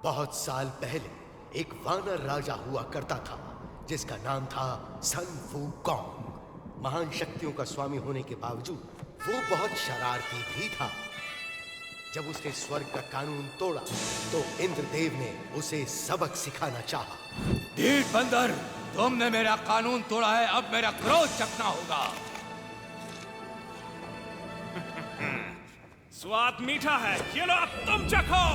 बहुत साल पहले एक वानर राजा हुआ करता था जिसका नाम था सन वूकॉन्ग। महान शक्तियों का स्वामी होने के बावजूद वो बहुत शरारती भी था। जब उसने स्वर्ग का कानून तोड़ा तो इंद्रदेव ने उसे सबक सिखाना चाहा। ढीठ बंदर, तुमने मेरा कानून तोड़ा है, अब मेरा क्रोध चखना होगा। स्वाद मीठा है, ये लो अब तुम चखो।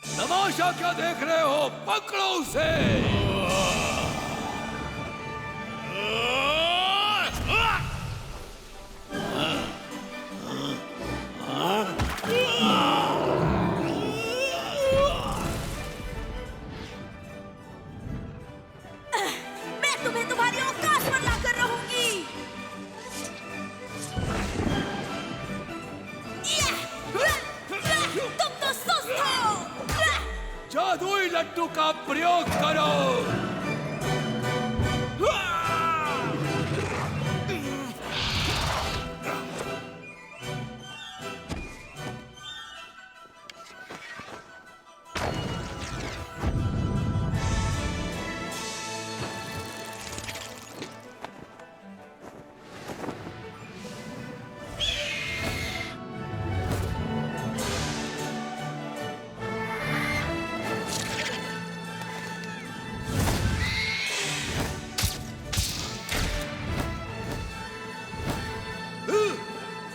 तमाशा क्या देख रहे हो? पकड़ो उसे। मैं तुम्हें तुम्हारी औकात पर लाकर रहूंगी। तुम तो सुस्त हो। जादुई लट्टू का प्रयोग करो।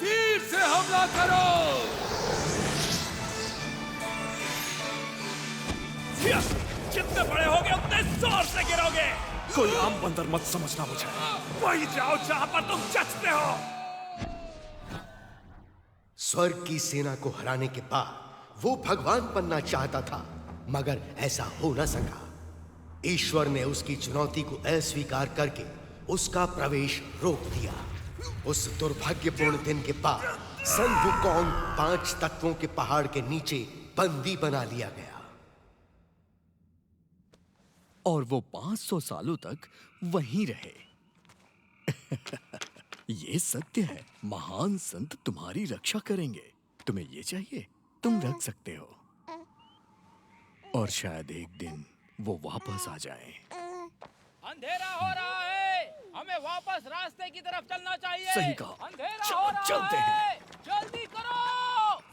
तीर से हमला करो। जितने बड़े होगे उतने जोर से गिरोगे। कोई आम बंदर मत समझना मुझे। वही जाओ जहां पर तुम जचते हो। स्वर्ग की सेना को हराने के बाद वो भगवान बनना चाहता था, मगर ऐसा हो न सका। ईश्वर ने उसकी चुनौती को अस्वीकार करके उसका प्रवेश रोक दिया। उस दुर्भाग्यपूर्ण दिन के बाद सन वूकॉन्ग 5 तत्वों के पहाड़ के नीचे बंदी बना लिया गया। और वो 500 सालों तक वहीं रहे। ये सत्य है, महान संत तुम्हारी रक्षा करेंगे। तुम्हें ये चाहिए, तुम रख सकते हो। और शायद एक दिन वो वापस आ जाए। अंधेरा हो रहा है, हमें वापस रास्ते की तरफ चलना चाहिए। सही कहा। अंधेरा हो रहा चलते है, जल्दी करो।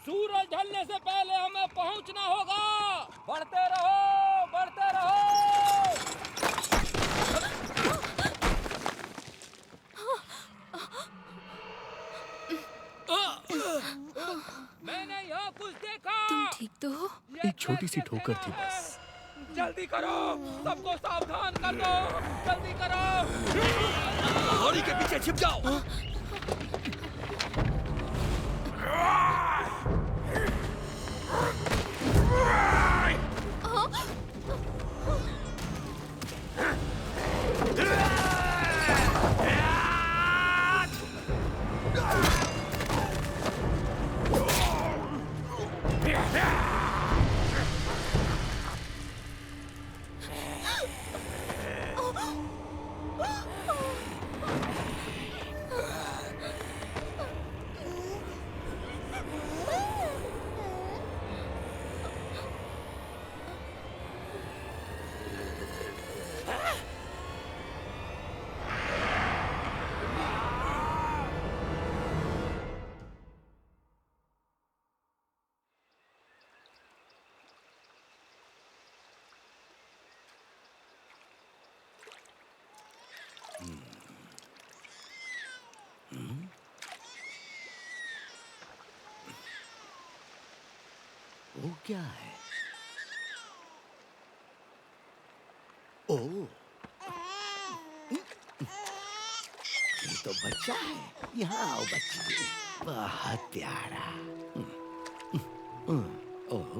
सूरज ढलने से पहले हमें पहुंचना होगा। बढ़ते रहो, बढ़ते रहो। मैंने यहाँ कुछ देखा। तुम ठीक तो हो? एक छोटी सी ठोकर थी बस। जल्दी करो, सबको सावधान कर दो। जल्दी करो। पहाड़ी के पीछे छिप जाओ। वो क्या है? ओ, ये तो बच्चा है। यहाँ आओ बच्ची, बहुत प्यारा। ओह,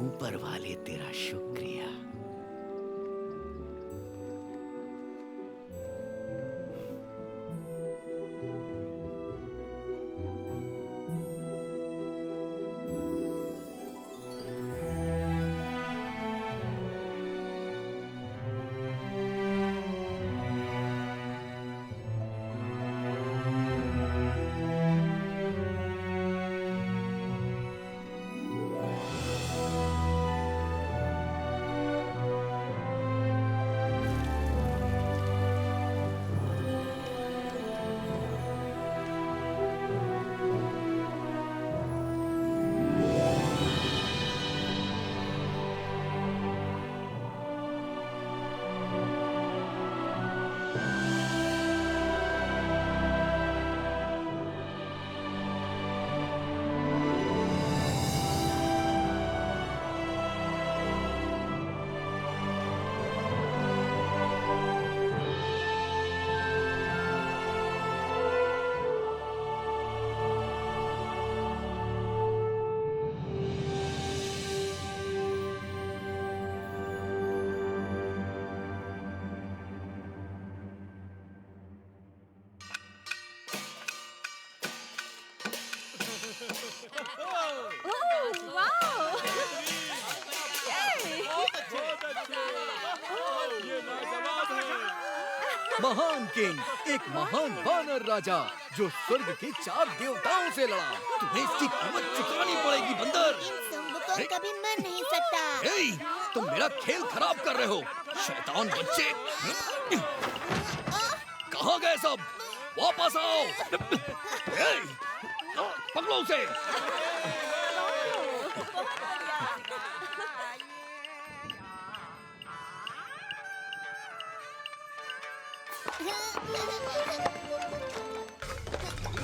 ऊपर वाले तेरा शुक्रिया। महान किंग, एक महान वानर राजा जो स्वर्ग के 4 देवताओं से लड़ा। तुम्हें इसकी कीमत चुकानी पड़ेगी बंदर। इन सबको कभी मर नहीं सकता। ए, तुम मेरा खेल खराब कर रहे हो, शैतान बच्चे। कहाँ गए सब? वापस आओ। ए, पकड़ो उसे।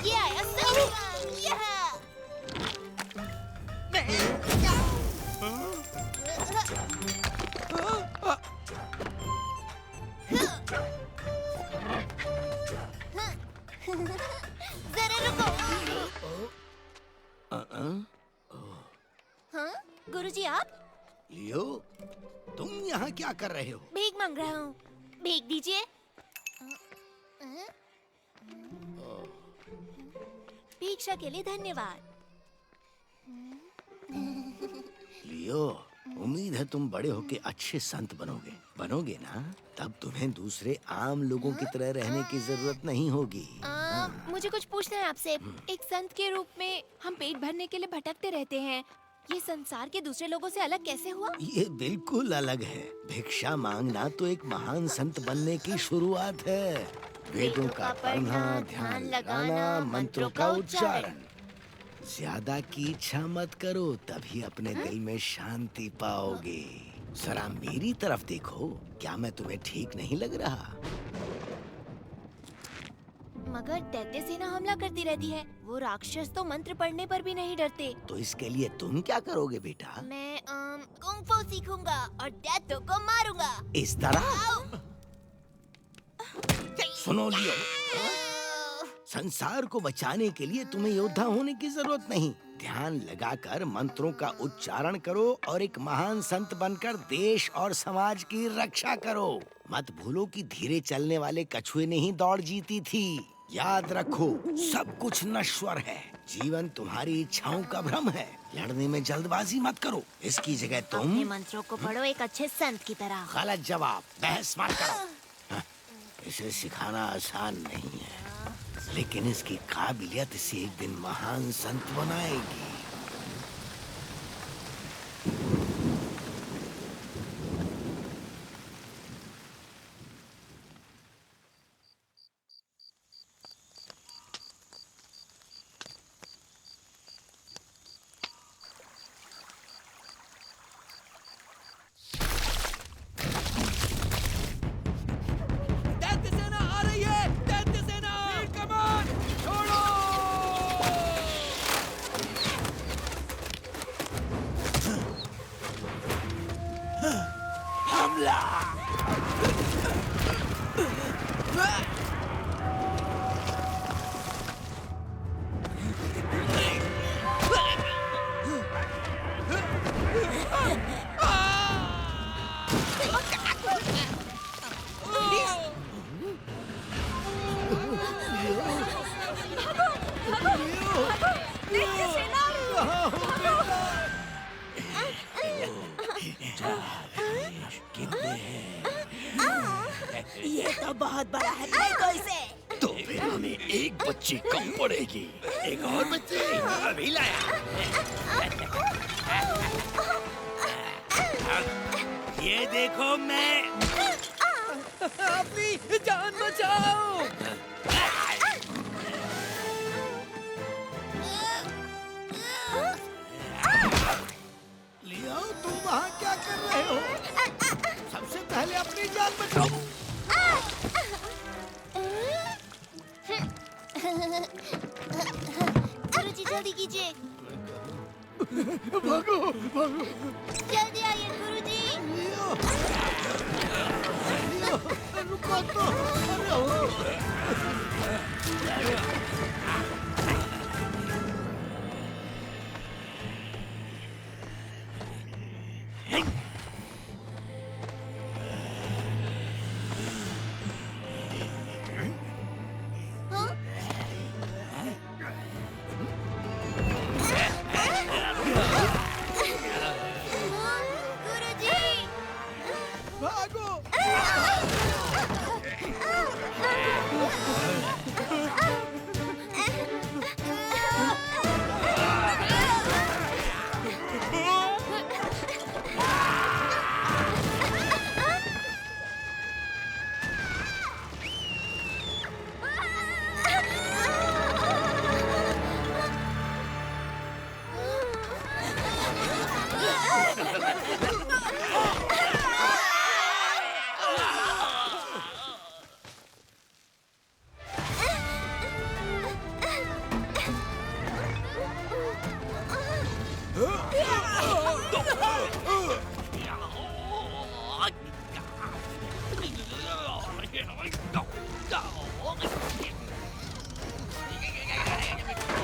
ये आया सलमान, यहाँ। जरा रुको। हाँ, गुरुजी आप? लियो, तुम यहाँ क्या कर रहे हो? भीख मांग रहा हूँ, भीख दीजिए। भिक्षा के लिए धन्यवाद। लियो, उम्मीद है तुम बड़े होके अच्छे संत बनोगे ना? तब तुम्हें दूसरे आम लोगों की तरह रहने की जरूरत नहीं होगी। मुझे कुछ पूछना है आपसे। एक संत के रूप में हम पेट भरने के लिए भटकते रहते हैं। ये संसार के दूसरे लोगों से अलग कैसे हुआ? ये बिल्कुल अलग है। भिक्षा मांगना तो एक महान संत बनने की शुरुआत है। वेदों का पढ़ना, ध्यान लगाना, मंत्रों का उच्चारण। ज्यादा की इच्छा मत करो, तभी अपने दिल में शांति पाओगे। जरा मेरी तरफ देखो, क्या मैं तुम्हें ठीक नहीं लग रहा? मगर दैत्य सेना हमला करती रहती है। वो राक्षस तो मंत्र पढ़ने पर भी नहीं डरते। तो इसके लिए तुम क्या करोगे बेटा? मैं कुंग फू सीखूंगा और दैत्यों को मारूंगा। इस तरह? सुनो लियो, संसार को बचाने के लिए तुम्हें योद्धा होने की जरूरत नहीं। ध्यान लगाकर मंत्रों का उच्चारण करो और एक महान संत बनकर देश और समाज की रक्षा करो। मत भूलो कि धीरे चलने वाले कछुए ने ही दौड़ जीती थी। याद रखो, सब कुछ नश्वर है। जीवन तुम्हारी इच्छाओं का भ्रम है। लड़ने में जल्दबाजी मत करो। इसकी जगह तुम अपने मंत्रों को पढ़ो एक अच्छे संत की तरह। गलत जवाब, बहस मत करो। इसे सिखाना आसान नहीं है, लेकिन इसकी काबिलियत इसे एक दिन महान संत बनाएगी। ये तो बहुत बड़ा है, फेंको इसे। तो फिर हमें एक बच्ची कम पड़ेगी। एक और बच्चे अभी लाया। ये देखो, मैं अपनी जान बचाओ। लियो, तुम वहाँ क्या कर रहे हो? सबसे पहले अपनी जान बचाओ। गुरुजी जल्दी कीजिए। भागो, भागो। जल्दी आइए गुरुजी। लियो, लियो, रुको तो। अरे ओ।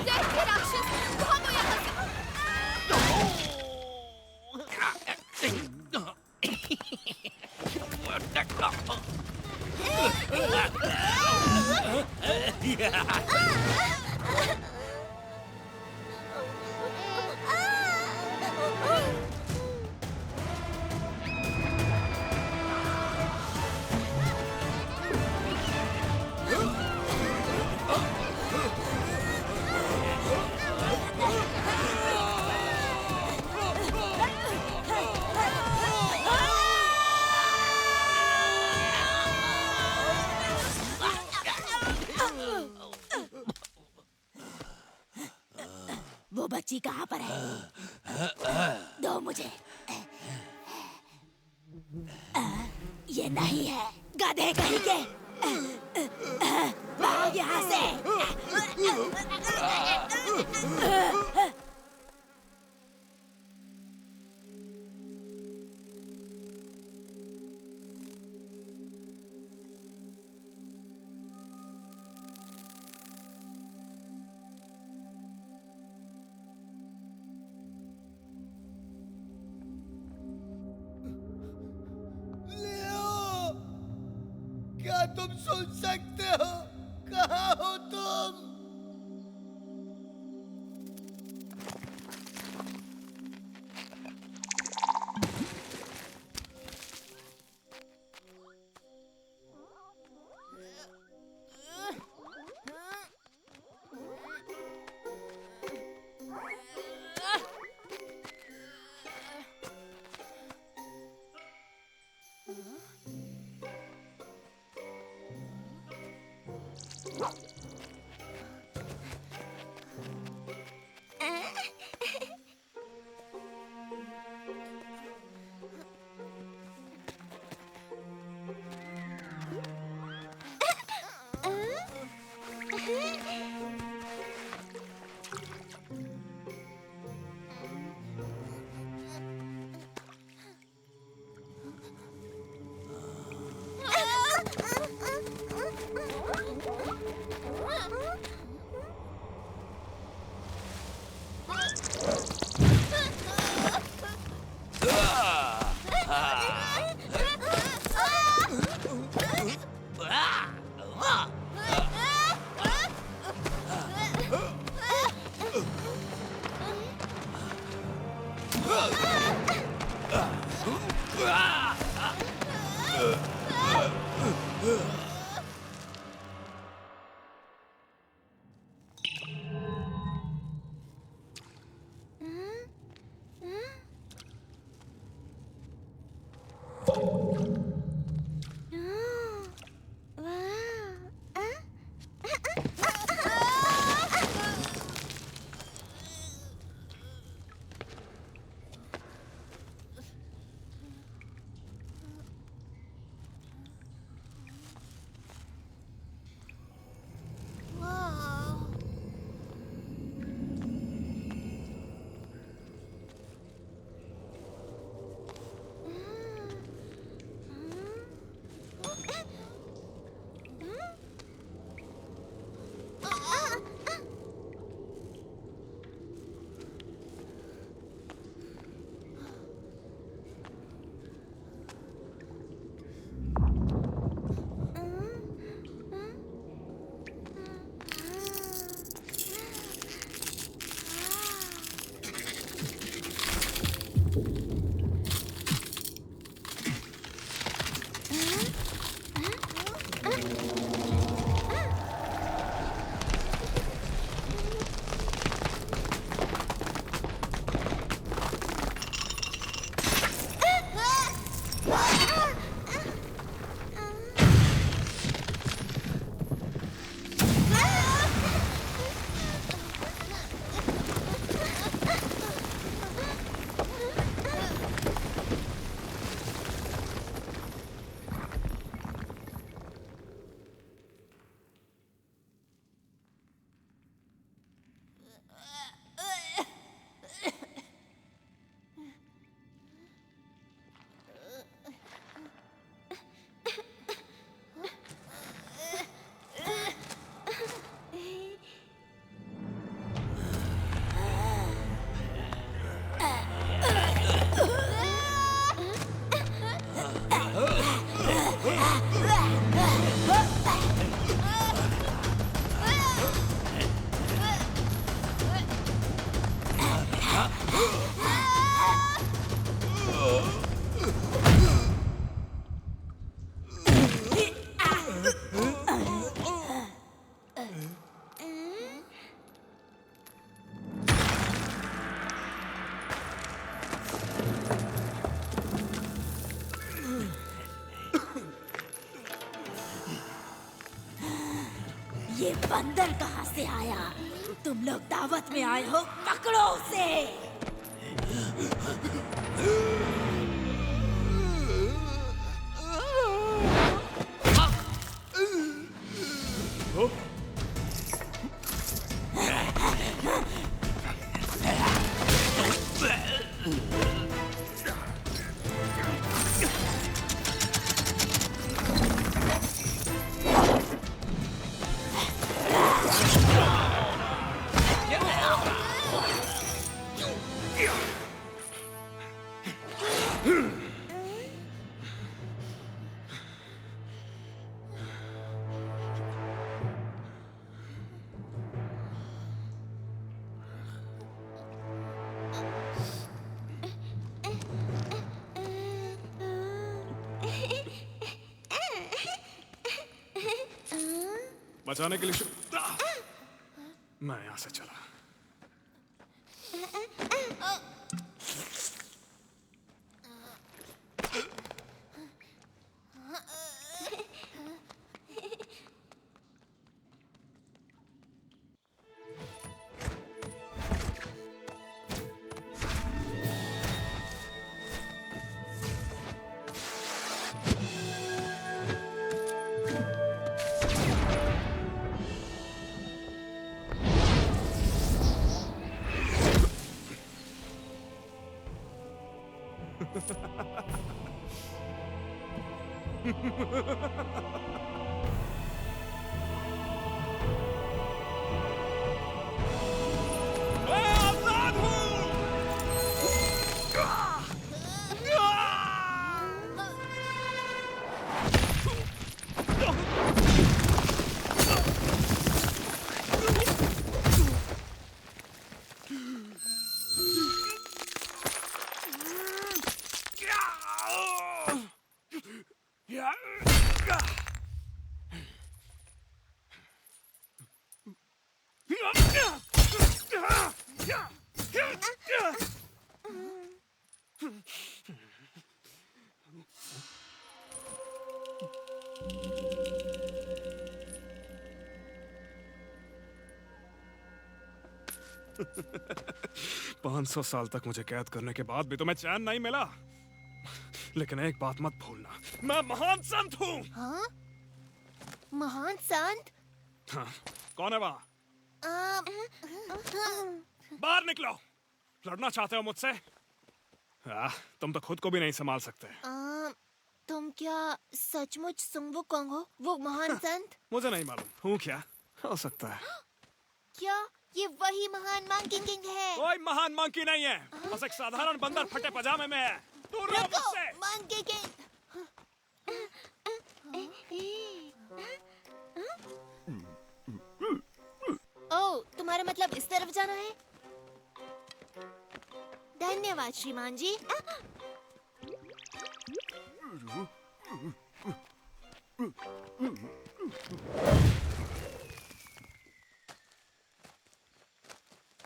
देखिए राक्षस, भागो यहाँ से। वो बच्ची कहाँ पर है? दो मुझे। ये नहीं है, गधे कहीं के। भाग यहाँ से। क्या तुम सुन सकते हो? कहाँ हो तुम? ये बंदर कहाँ से आया? तुम लोग दावत में आए हो, पकड़ो उसे। बचाने के लिए मैं यहाँ से चला। पाँच 500 साल तक मुझे कैद करने के बाद भी तुम्हें चैन नहीं मिला। लेकिन एक बात मत भूलना, मैं महान संत हूँ। हाँ? महान संत? हाँ, कौन है वहाँ? बाहर निकलो। लड़ना चाहते हो मुझसे? तुम तो खुद को भी नहीं संभाल सकते। तुम क्या सचमुच सुंग वुकोंग हो, वो महान संत? मुझे नहीं मालूम हूँ क्या, हो सकता है। क्या ये वही महान मंकी किंग है? कोई महान मंकी नहीं है, बस एक साधारण बंदर फटे पजामे में है। दूर रहो मुझसे। Monkey king. ओह, तुम्हारा मतलब इस तरफ जाना है? धन्यवाद श्रीमान जी।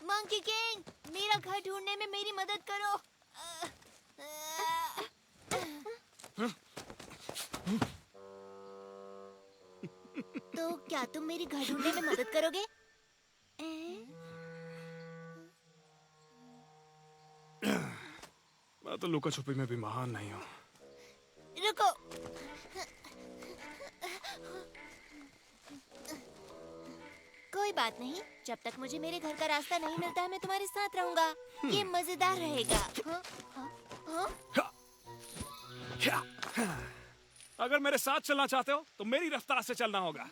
मंकी किंग, मेरा घर ढूंढने में मेरी मदद करो। तो क्या तुम मेरी घर ढूंढने में मदद करोगे? मैं तो लुका छुपी में भी महान नहीं हूँ। रुको। कोई बात नहीं, जब तक मुझे मेरे घर का रास्ता नहीं मिलता है मैं तुम्हारे साथ रहूंगा। ये मजेदार रहेगा। अगर मेरे साथ चलना चाहते हो तो मेरी रफ्तार से चलना होगा।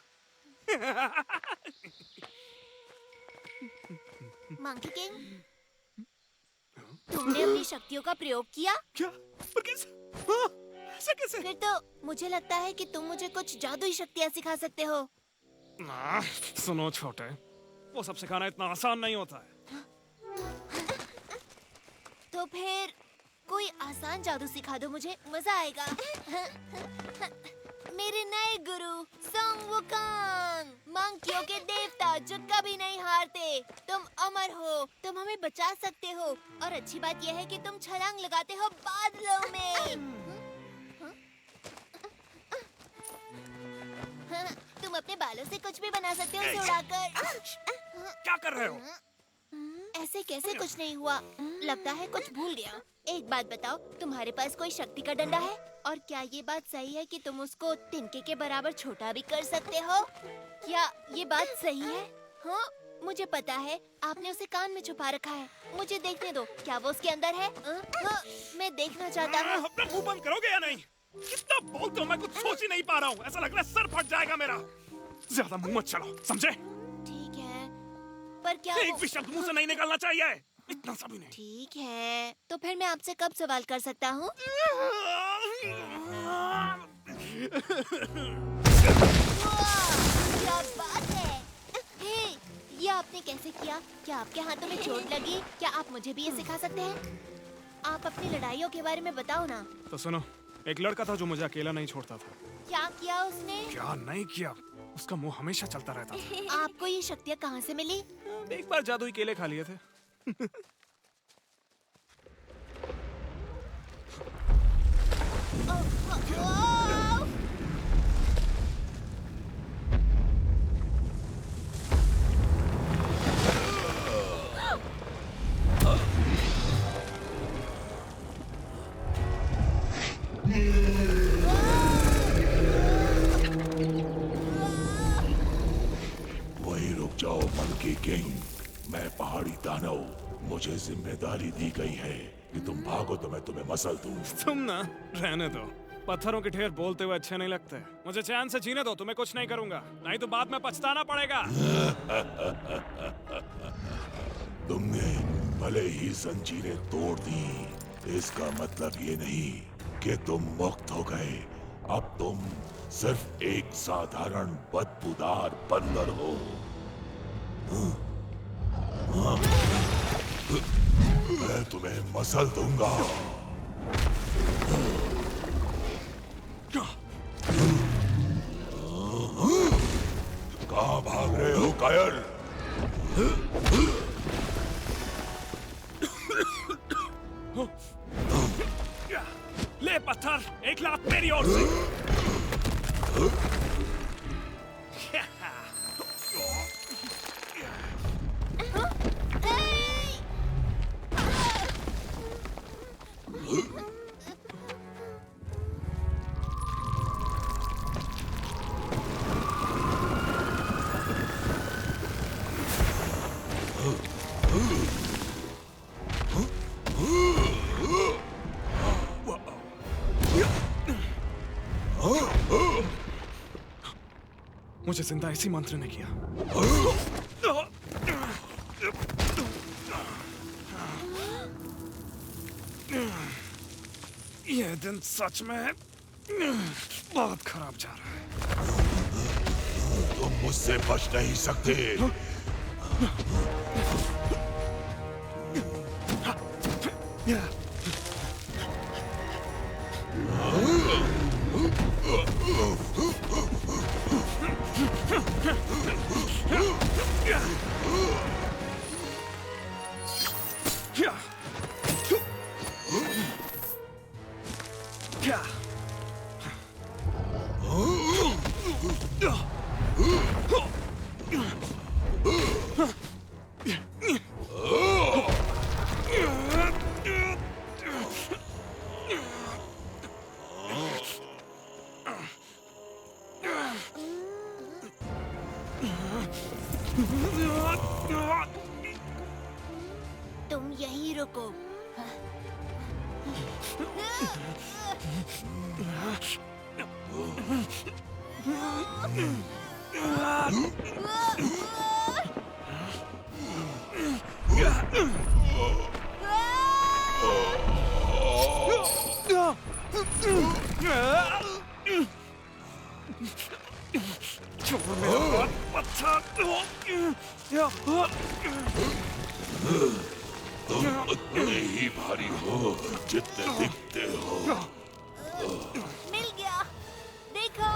मंकी किंग, तुमने अपनी शक्तियों का प्रयोग किया? क्या? पर कैसे? हाँ, ऐसे कैसे? फिर तो मुझे लगता है कि तुम मुझे कुछ जादुई शक्तियाँ सिखा सकते हो। सुनो छोटे, वो सब सिखाना इतना आसान नहीं होता है। फिर कोई आसान जादू सिखा दो मुझे, मजा आएगा। मेरे नए गुरु सोंग वुकांग, मंकियों के देवता जो कभी नहीं हारते। तुम अमर हो, तुम हमें बचा सकते हो, और अच्छी बात यह है कि तुम छलांग लगाते हो बादलों में। तुम अपने बालों से कुछ भी बना सकते हो उड़ाकर। क्या कर रहे हो? ऐसे कैसे कुछ नहीं हुआ? लगता है कुछ भूल गया। एक बात बताओ, तुम्हारे पास कोई शक्ति का डंडा है? और क्या ये बात सही है कि तुम उसको तिनके के बराबर छोटा भी कर सकते हो? क्या ये बात सही है? हाँ, मुझे पता है आपने उसे कान में छुपा रखा है। मुझे देखने दो, क्या वो उसके अंदर है? हाँ, मैं देखना चाहता हूँ। अपना मुंह बंद करोगे या नहीं? कितना बोलते हो, मैं कुछ सोच ही नहीं पा रहा हूँ। ऐसा लग रहा है सर फट जाएगा मेरा। ज्यादा मुंह मत चलाओ, समझे? ठीक है, पर क्या एक भी शब्द मुंह से नहीं निकलना चाहिए, इतना सा भी नहीं। ठीक है, तो फिर मैं आपसे कब सवाल कर सकता हूँ? क्या बात है? हे, ये आपने कैसे किया? क्या आपके हाथों में चोट लगी? क्या आप मुझे भी ये सिखा सकते हैं? आप अपनी लड़ाइयों के बारे में बताओ ना। तो सुनो, एक लड़का था जो मुझे अकेला नहीं छोड़ता था। क्या किया उसने? क्या नहीं किया, उसका मुंह हमेशा चलता रहता था। आपको ये शक्तियाँ कहाँ से मिली? एक बार जादुई केले खा लिए थे। वहीं रुक जाओ मंकी किंग। मैं पहाड़ी दानव, मुझे जिम्मेदारी दी गई है कि तुम भागो तो मैं तुम्हें मसल दूं। तुम ना रहने दो, पत्थरों के ढेर बोलते हुए अच्छे नहीं लगते। मुझे चैन से जीने दो, तुम्हें कुछ नहीं करूंगा, नहीं तो बाद में पछताना पड़ेगा। तुमने भले ही जंजीरें तोड़ दी, इसका मतलब ये नहीं कि तुम मुक्त हो गए। अब तुम सिर्फ एक साधारण बदबूदार बंदर हो। मैं तुम्हें मसल दूंगा। कहाँ भाग रहे हो कायर? ले पत्थर, एक लात मेरी ओर से। मुझे जिंदा इसी मंत्र ने किया। ये दिन सच में बहुत खराब जा रहा है। तुम मुझसे बच नहीं सकते। तुम यहीं रुको। छोड़ मेरा पत्थर। तुम उतने ही भारी हो जितने दिखते हो। मिल गया, देखो।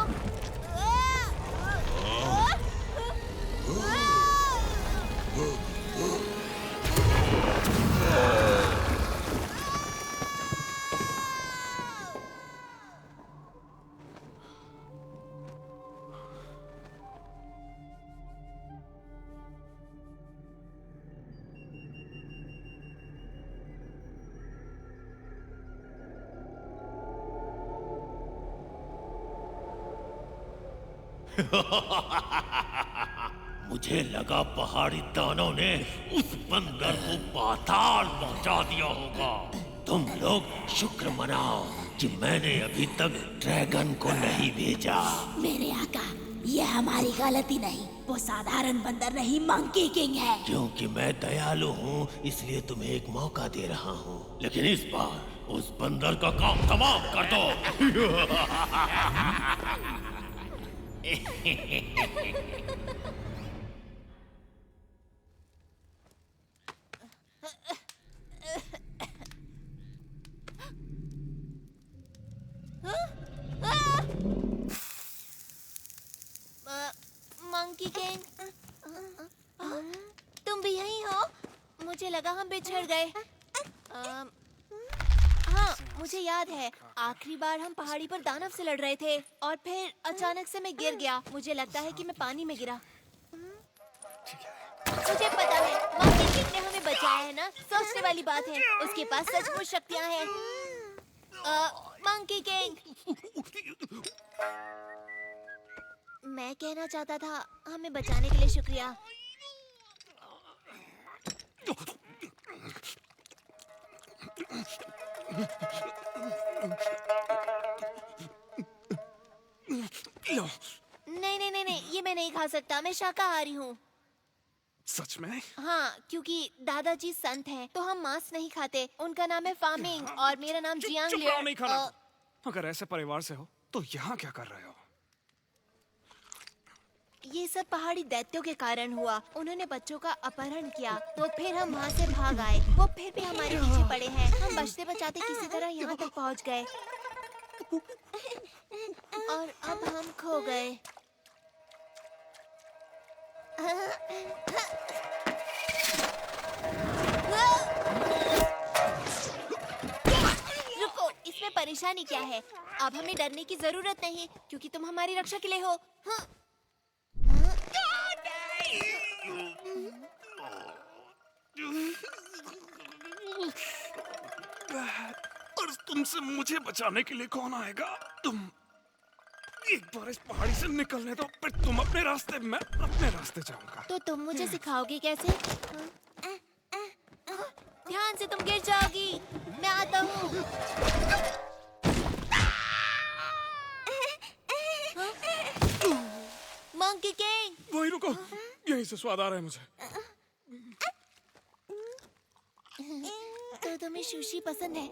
मुझे लगा पहाड़ी दानों ने उस बंदर को पाताल पहुंचा दिया होगा। तुम लोग शुक्र मनाओ कि मैंने अभी तक ड्रैगन को नहीं भेजा। मेरे आका, यह हमारी गलती नहीं, वो साधारण बंदर नहीं, मंकी किंग है। क्योंकि मैं दयालु हूँ इसलिए तुम्हें एक मौका दे रहा हूँ, लेकिन इस बार उस बंदर का काम तमाम कर दो। मंकी किंग, तुम भी यहीं हो? मुझे लगा हम बिछड़ गए। हाँ, मुझे याद है आखिरी बार हम पहाड़ी पर दानव से लड़ रहे थे और फिर अचानक से मैं गिर गया। मुझे लगता है कि मैं पानी में गिरा। मुझे पता है मंकी किंग ने हमें बचाया है ना। सोचने वाली बात है, उसके पास सचमुच शक्तियाँ हैं। मंकी किंग, मैं कहना चाहता था हमें बचाने के लिए शुक्रिया। नहीं, ये मैं नहीं खा सकता। मैं शाकाहारी हूँ। सच में? हाँ, क्योंकि दादाजी संत हैं, तो हम मांस नहीं खाते। उनका नाम है फामिंग और मेरा नाम जियांग चुप रहो, नहीं खाना। लियर। अगर ऐसे परिवार से हो तो यहाँ क्या कर रहे हो? ये सब पहाड़ी दैत्यों के कारण हुआ। उन्होंने बच्चों का अपहरण किया, तो फिर हम वहाँ से भाग आए। वो फिर भी हमारे पीछे पड़े हैं। हम बचते बचाते किसी तरह यहाँ तक पहुँच गए और अब हम खो गए। रुको, इसमें परेशानी क्या है? अब हमें डरने की जरूरत नहीं, क्योंकि तुम हमारी रक्षा के लिए हो। हाँ। और तुमसे मुझे बचाने के लिए कौन आएगा? तुम एक बार इस पहाड़ी से निकलने दो, फिर तुम अपने रास्ते, मैं अपने रास्ते जाऊंगा। तो तुम मुझे सिखाओगे कैसे? ध्यान से, तुम गिर जाओगी। मैं आता हूँ। मंकी किंग, वहीं रुको, यहीं से स्वाद आ रहा है मुझे। तो तुम्हें सुशी पसंद है?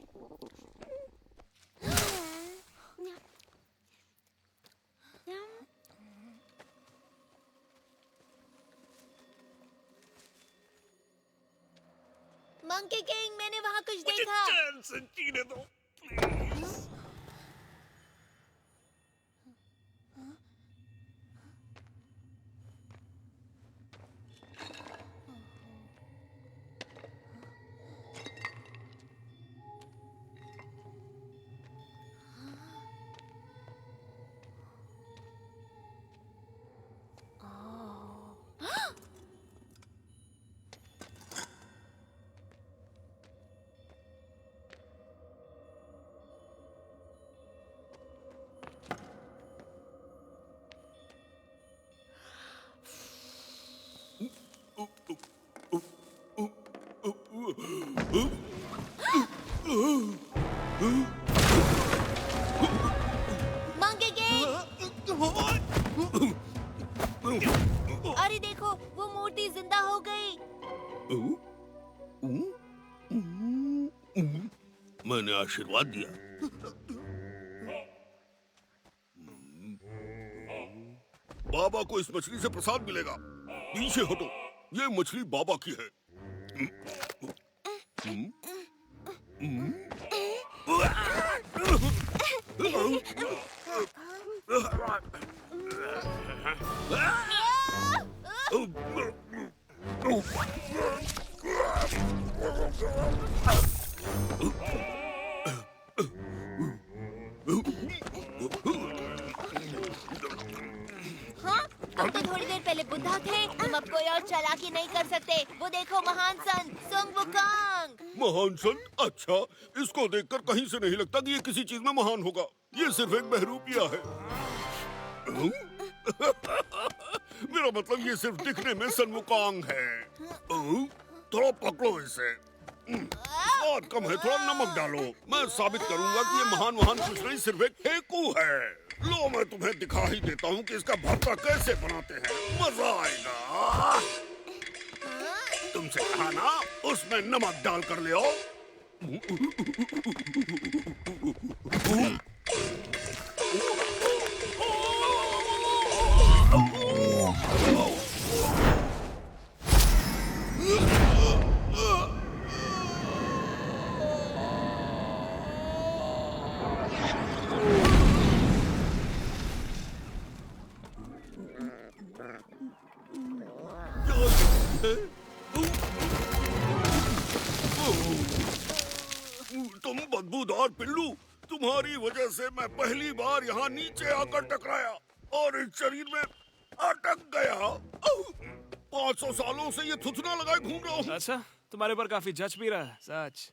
मंकी किंग, मैंने वहाँ कुछ देखा। चैन से जीने दो, प्लीज। मंकी किंग, अरे देखो, वो मूर्ति जिंदा हो गई। मैंने आशीर्वाद दिया। बाबा को इस मछली से प्रसाद मिलेगा। पीछे हटो, ये मछली बाबा की है। हाँ, तुम तो थोड़ी देर पहले बुद्धा थे। तुम अब कोई और चालाकी नहीं कर सकते। वो देखो महान संत सुंग वुकांग। महान संत? अच्छा, इसको देखकर कहीं से नहीं लगता कि ये किसी चीज में महान होगा। ये सिर्फ एक बहरूपिया है। मेरा मतलब ये सिर्फ दिखने में सनमुकांग है। थोड़ा पकड़ो इसे। स्वाद कम है, थोड़ा नमक डालो। मैं साबित करूंगा कि ये महान कुछ नहीं, सिर्फ एक हेकू है। लो, मैं तुम्हें दिखा ही देता हूँ कि इसका भरता कैसे बनाते हैं। मजा आएगा। तुमसे कहा ना, उसमें नमक डाल कर ले आओ। तुम बदबूदार पिल्लू, तुम्हारी वजह से मैं पहली बार यहाँ नीचे आकर टकराया और इस शरीर में अटक गया। 500 सालों से ये थुथना लगाए घूम रहा हूँ। अच्छा, तुम्हारे ऊपर काफी जच भी रहा है, सच।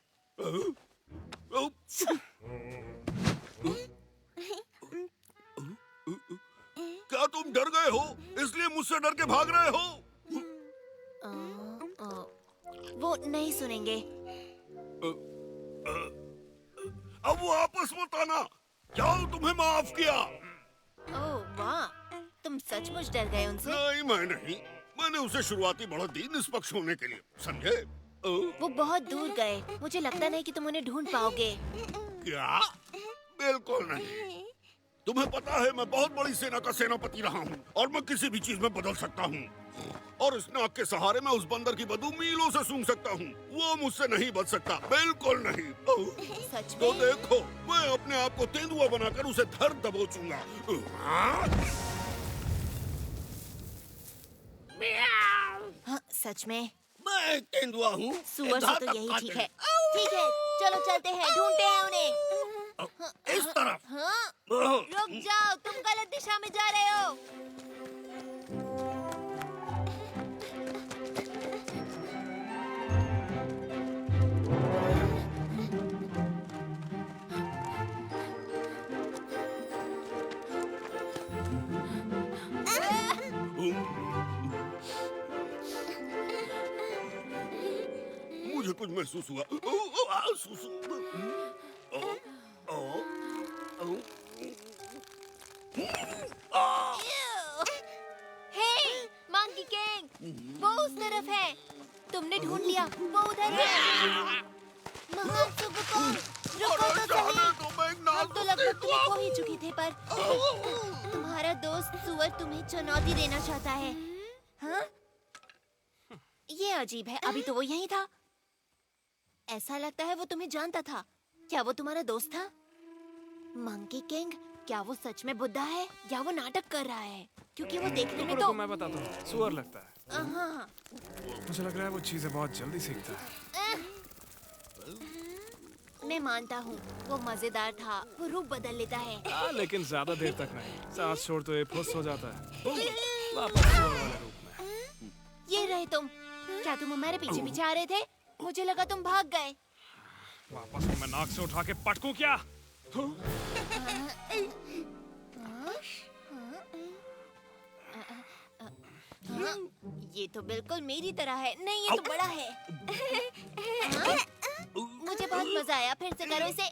क्या तुम डर गए हो, इसलिए मुझसे डर के भाग रहे हो? वो नहीं सुनेंगे। अब वो आपस मत आना। जाओ, तुम्हें माफ किया। ओह वाह, तुम सचमुच डर गए उनसे? नहीं, मैं नहीं। मैंने उसे शुरुआती बढ़त दी निष्पक्ष होने के लिए, समझे? वो बहुत दूर गए। मुझे लगता नहीं कि तुम उन्हें ढूंढ पाओगे। क्या? बिल्कुल नहीं। तुम्हें पता है, मैं बहुत बड़ी सेना का सेनापति रहा हूँ और मैं किसी भी चीज में बदल सकता हूँ। और इस नाक के सहारे मैं उस बंदर की बदबू मीलों से सूंघ सकता हूँ। वो मुझसे नहीं बच सकता, बिल्कुल नहीं। सच में? तो देखो, मैं अपने आप को तेंदुआ बनाकर उसे धर दबोचूंगा। हाँ, सच में? मैं तेंदुआ हूँ। सुअर से तो यही ठीक है। ठीक है, चलो चलते हैं, ढूंढते हैं उन्हें। इस तरफ। हाँ? रुक जाओ, तुम गलत दिशा में जा रहे हो। मुझे कुछ महसूस हुआ। हे, मंकी किंग, वो उस तरफ है। तुमने ढूंढ लिया, वो उधर है। महान सुंग वुकांग, रुको तो सही। अब तो लगभग तुम्हें खो ही चुके थे, पर तुम्हारा दोस्त सुअर तुम्हें चुनौती देना चाहता है। हाँ? ये अजीब है, अभी तो वो यहीं था। ऐसा लगता है वो तुम्हें जानता था। क्या वो तुम्हारा दोस्त था? मंकी किंग, क्या वो सच में बुद्धा है या वो नाटक कर रहा है? क्योंकि वो देखने में तो मैं बताता हूँ, सुअर लगता है। हाँ। मुझे लग रहा है वो चीजें बहुत जल्दी सीखता है। मैं मानता हूँ, वो मजेदार था। वो रूप बदल लेता है। लेकिन ज्यादा देर तक नहीं। सांस छोड़ तो ये फुस हो जाता है। वापस सुअर वाले रूप में। ये रहे तुम। क्या तुम हमारे पीछे पीछे आ रहे थे? मुझे लगा तुम भाग गए। वापस मैं नाक से उठा के पटकूं क्या? ये तो बिल्कुल मेरी तरह है। नहीं, ये तो बड़ा है। मुझे बहुत मजा आया। फिर से करो इसे।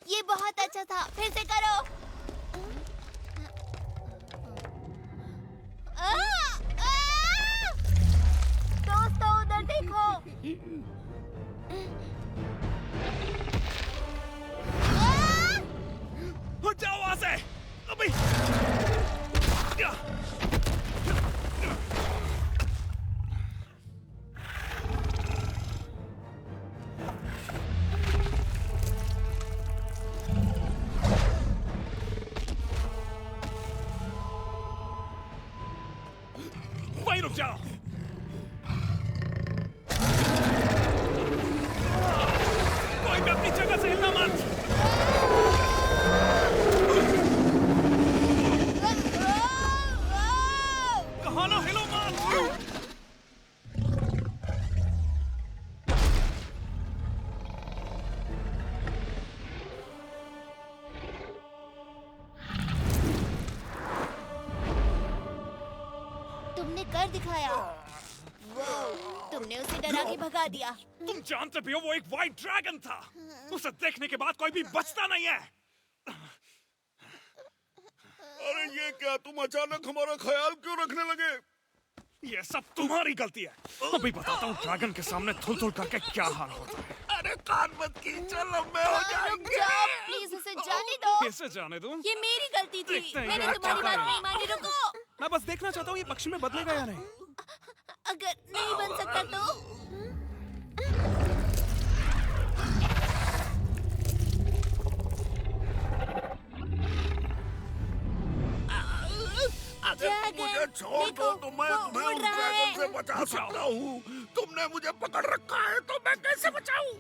ये बहुत अच्छा था। फिर से करो। दोस्तों, उधर देखो। हट जाओ वहां से। अभी वहीं रुक जाओ। कोई भी अपनी जगह से हिलना मत। कहा ना हिलो मत। तुमने कर दिखाया। तुमने उसे डरा के भगा दिया। तुम जानते भी हो वो एक व्हाइट ड्रैगन था। उसे देखने के बाद कोई भी बचता नहीं है। अरे ये क्या, तुम अचानक हमारा ख्याल क्यों रखने लगे? ये सब तुम्हारी गलती है। अभी बताता हूँ ड्रैगन के सामने थुल-थुल करके क्या हाल होता है। अरे कान मत खींचो, लंबे हो जाएंगे। जाओ, प्लीज उसे जाने दो। कैसे जाने दूं? ये मेरी गलती थी। देखते हैं मैंने यार, तुम्हारी क्या बात करें। नहीं मानी। रुको। मैं बस देखना चाहता हूँ ये पक्षी में बदलेगा या नहीं। अगर नहीं बन सकता तो? अगर तुम मुझे छोड़ दो तो मैं तुम्हें उस ड्रैगन से बचा सकता हूँ। तुमने मुझे पकड़ रखा है तो मैं कैसे बचाऊं?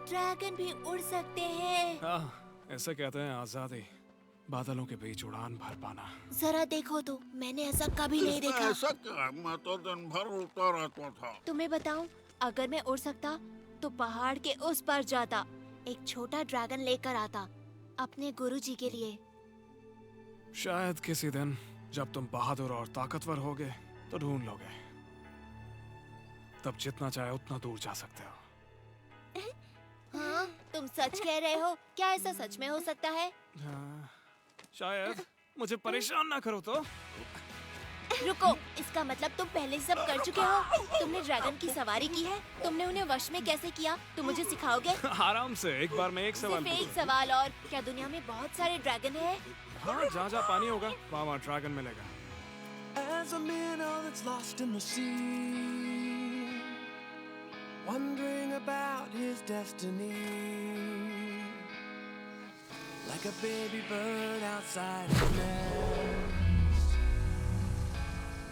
ड्रैगन भी उड़ सकते हैं। हाँ, ऐसे कहते हैं आजादी, बादलों के बीच उड़ान भर पाना। जरा देखो तो, मैंने ऐसा कभी नहीं देखा। ऐसा क्या? मैं तो दिन भर उड़ता रहता था। तुम्हें बताऊं, अगर मैं उड़ सकता तो पहाड़ के उस पार जाता, एक छोटा ड्रैगन लेकर आता अपने गुरुजी के लिए। शायद किसी दिन जब तुम बहादुर और ताकतवर होगे तो ढूंढ लोगे। तब जितना चाहे उतना दूर जा सकते हो। हाँ, तुम सच कह रहे हो? क्या ऐसा सच में हो सकता है? हाँ, शायद। मुझे परेशान ना करो तो। रुको, इसका मतलब तुम पहले सब कर चुके हो। तुमने ड्रैगन की सवारी की है? तुमने उन्हें वश में कैसे किया? तुम मुझे सिखाओगे? आराम से, एक बार में एक सवाल सिर्फ एक पूछूं। सवाल और, क्या दुनिया में बहुत सारे ड्रैगन हैं? हाँ, जहाँ पानी होगा वहाँ ड्रैगन मिलेगा। As a minnow that's lost in the sea, wondering about his destiny, like a baby bird outside his nest,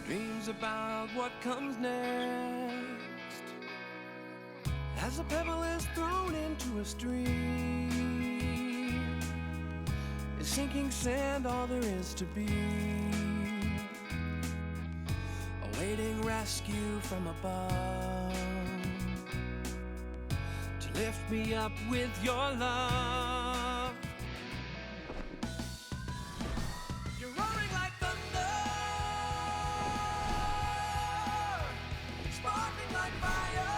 dreams about what comes next. As a pebble is thrown into a stream, is sinking sand all there is to be, awaiting rescue from above, to lift me up with your love. You're roaring like thunder, sparkling like fire.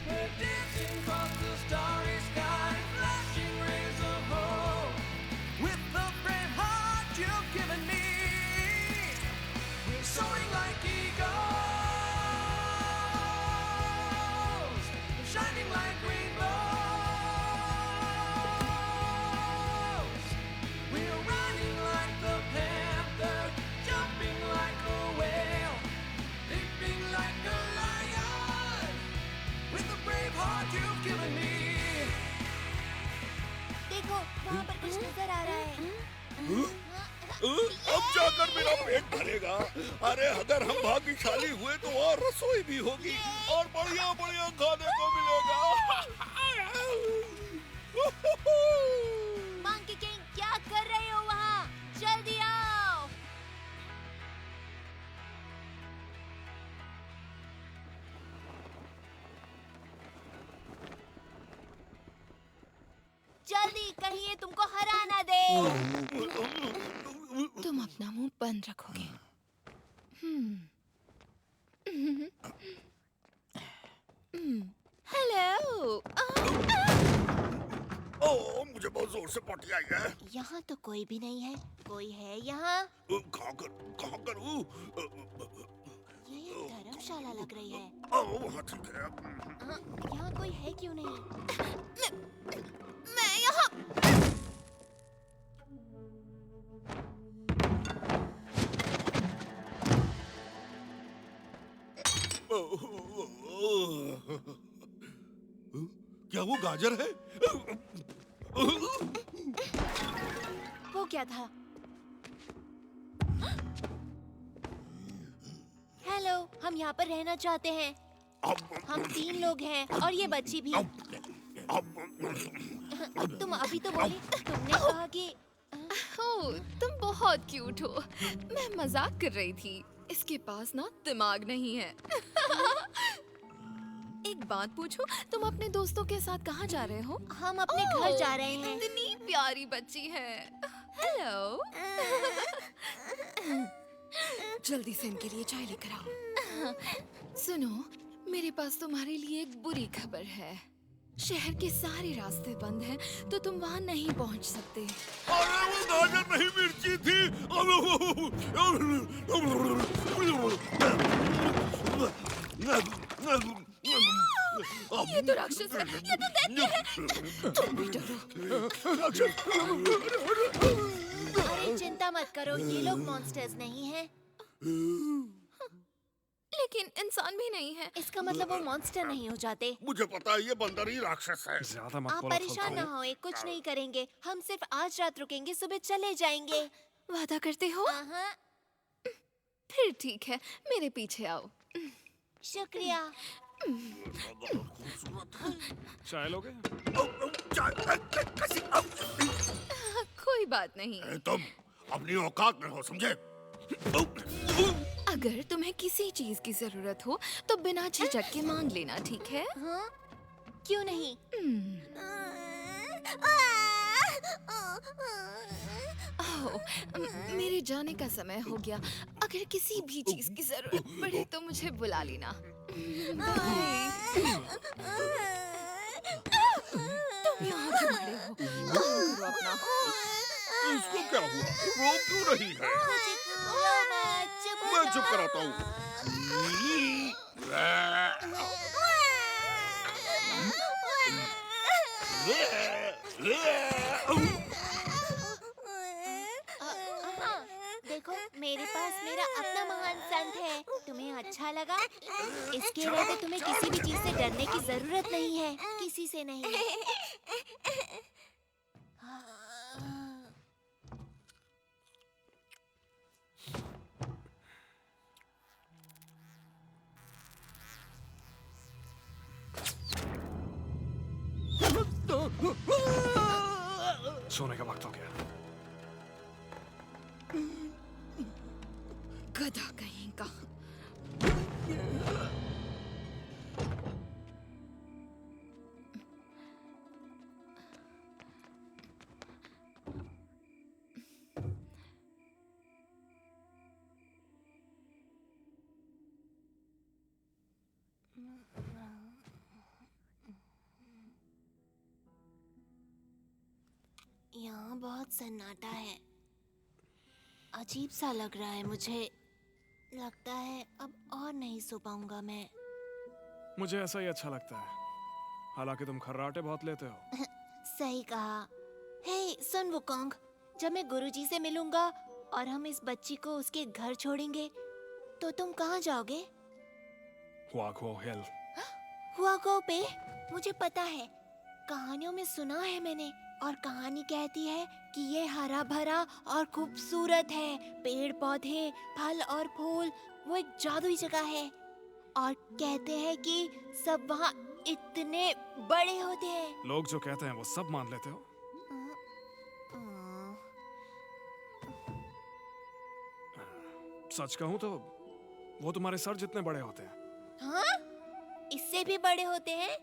We're dancing across the starry sky, flashing rays of hope, with the brave heart you've given me. We're soaring like eagles, shining like rainbows. We're running like the panther, jumping like a whale, leaping like a lion, with the brave heart you've given me. देखो, वहाँ पर कुछ नजर आ रहा है। अब जाकर मेरा पेट भरेगा। अरे अगर हम भाग्यशाली हुए तो और रसोई भी होगी और बढ़िया बढ़िया खाने को मिलेगा। मंकी किंग, क्या कर रहे हो वहाँ? जल्दी आओ। जल्दी, कहीं ये तुमको हरा ना दे। तुम अपना मुंह बंद रखोगे। हेलो। ओह, मुझे बहुत जोर से पोटी आई है। यहाँ तो कोई भी नहीं है। कोई है यहाँ? कहाँ करूँ? ये धर्मशाला लग रही है। ओह, वहाँ ठीक है। यहाँ कोई है क्यों नहीं? मैं यहाँ। क्या वो गाजर है? वो क्या था? हेलो, हम यहाँ पर रहना चाहते हैं। हम 3 लोग हैं और ये बच्ची भी। तुम अभी तो बोली, तुमने कहा कि ओह, तुम बहुत क्यूट हो। मैं मजाक कर रही थी। इसके पास ना दिमाग नहीं है। एक बात पूछूं, तुम अपने दोस्तों के साथ कहाँ जा रहे हो? हम अपने घर जा रहे हैं। इतनी प्यारी बच्ची है। हेलो। जल्दी से इनके लिए चाय लेकर आओ। सुनो, मेरे पास तुम्हारे लिए एक बुरी खबर है। शहर के सारे रास्ते बंद हैं, तो तुम वहाँ नहीं पहुँच सकते। अरे वो गाजर नहीं, मिर्ची थी। ये तो राक्षस है, ये तो दैत्य है। तुम भी डरो। अरे चिंता मत करो, ये लोग मॉन्स्टर्स नहीं हैं। लेकिन इंसान भी नहीं है। इसका मतलब वो मॉन्स्टर नहीं हो जाते। मुझे पता है ये बंदर ही राक्षस है। ज्यादा मत आप बोलो परेशान ना हो, कुछ नहीं करेंगे। हम सिर्फ आज रात रुकेंगे, सुबह चले जाएंगे। वादा करते हो? हाँ। फिर ठीक है, मेरे पीछे आओ। शुक्रिया। चाय लोगे? कोई बात नहीं। तुम अपनी औकात में हो, समझे? अगर तुम्हें किसी चीज की जरूरत हो तो बिना झिझक के मांग लेना, ठीक है? हाँ? क्यों नहीं? मेरे जाने का समय हो गया। अगर किसी भी चीज की जरूरत पड़े तो मुझे बुला लेना। बाय। तुम यहाँ क्यों खड़े हो? काम करो अपना। इसको क्या हुआ? रो क्यों रही है? मैं चुप कराता हूँ। देखो, मेरे पास मेरा अपना महान संत है। तुम्हें अच्छा लगा? इसके रहते तुम्हें किसी भी चीज से डरने की जरूरत नहीं है, किसी से नहीं। सोने का वक्त हो गया। गधा कहीं का। यहाँ बहुत सन्नाटा है। अजीब सा लग रहा है मुझे। लगता है अब और नहीं सो पाऊंगा मैं। मुझे ऐसा ही अच्छा लगता है। हालांकि तुम खर्राटे बहुत लेते हो। सही कहा। हे सुन वुकोंग, जब मैं गुरुजी से मिलूंगा और हम इस बच्ची को उसके घर छोड़ेंगे तो तुम कहाँ जाओगे? हुआको हिल। हुआको पे? मुझे पता है, कहानियों में सुना है मैंने। और कहानी कहती है कि ये हरा भरा और खूबसूरत है। पेड़ पौधे, फल और फूल, वो एक जादुई जगह है। और कहते हैं कि सब वहाँ इतने बड़े होते हैं। लोग जो कहते हैं वो सब मान लेते हो? सच कहूं तो वो तुम्हारे सर जितने बड़े होते हैं। हाँ? इससे भी बड़े होते हैं?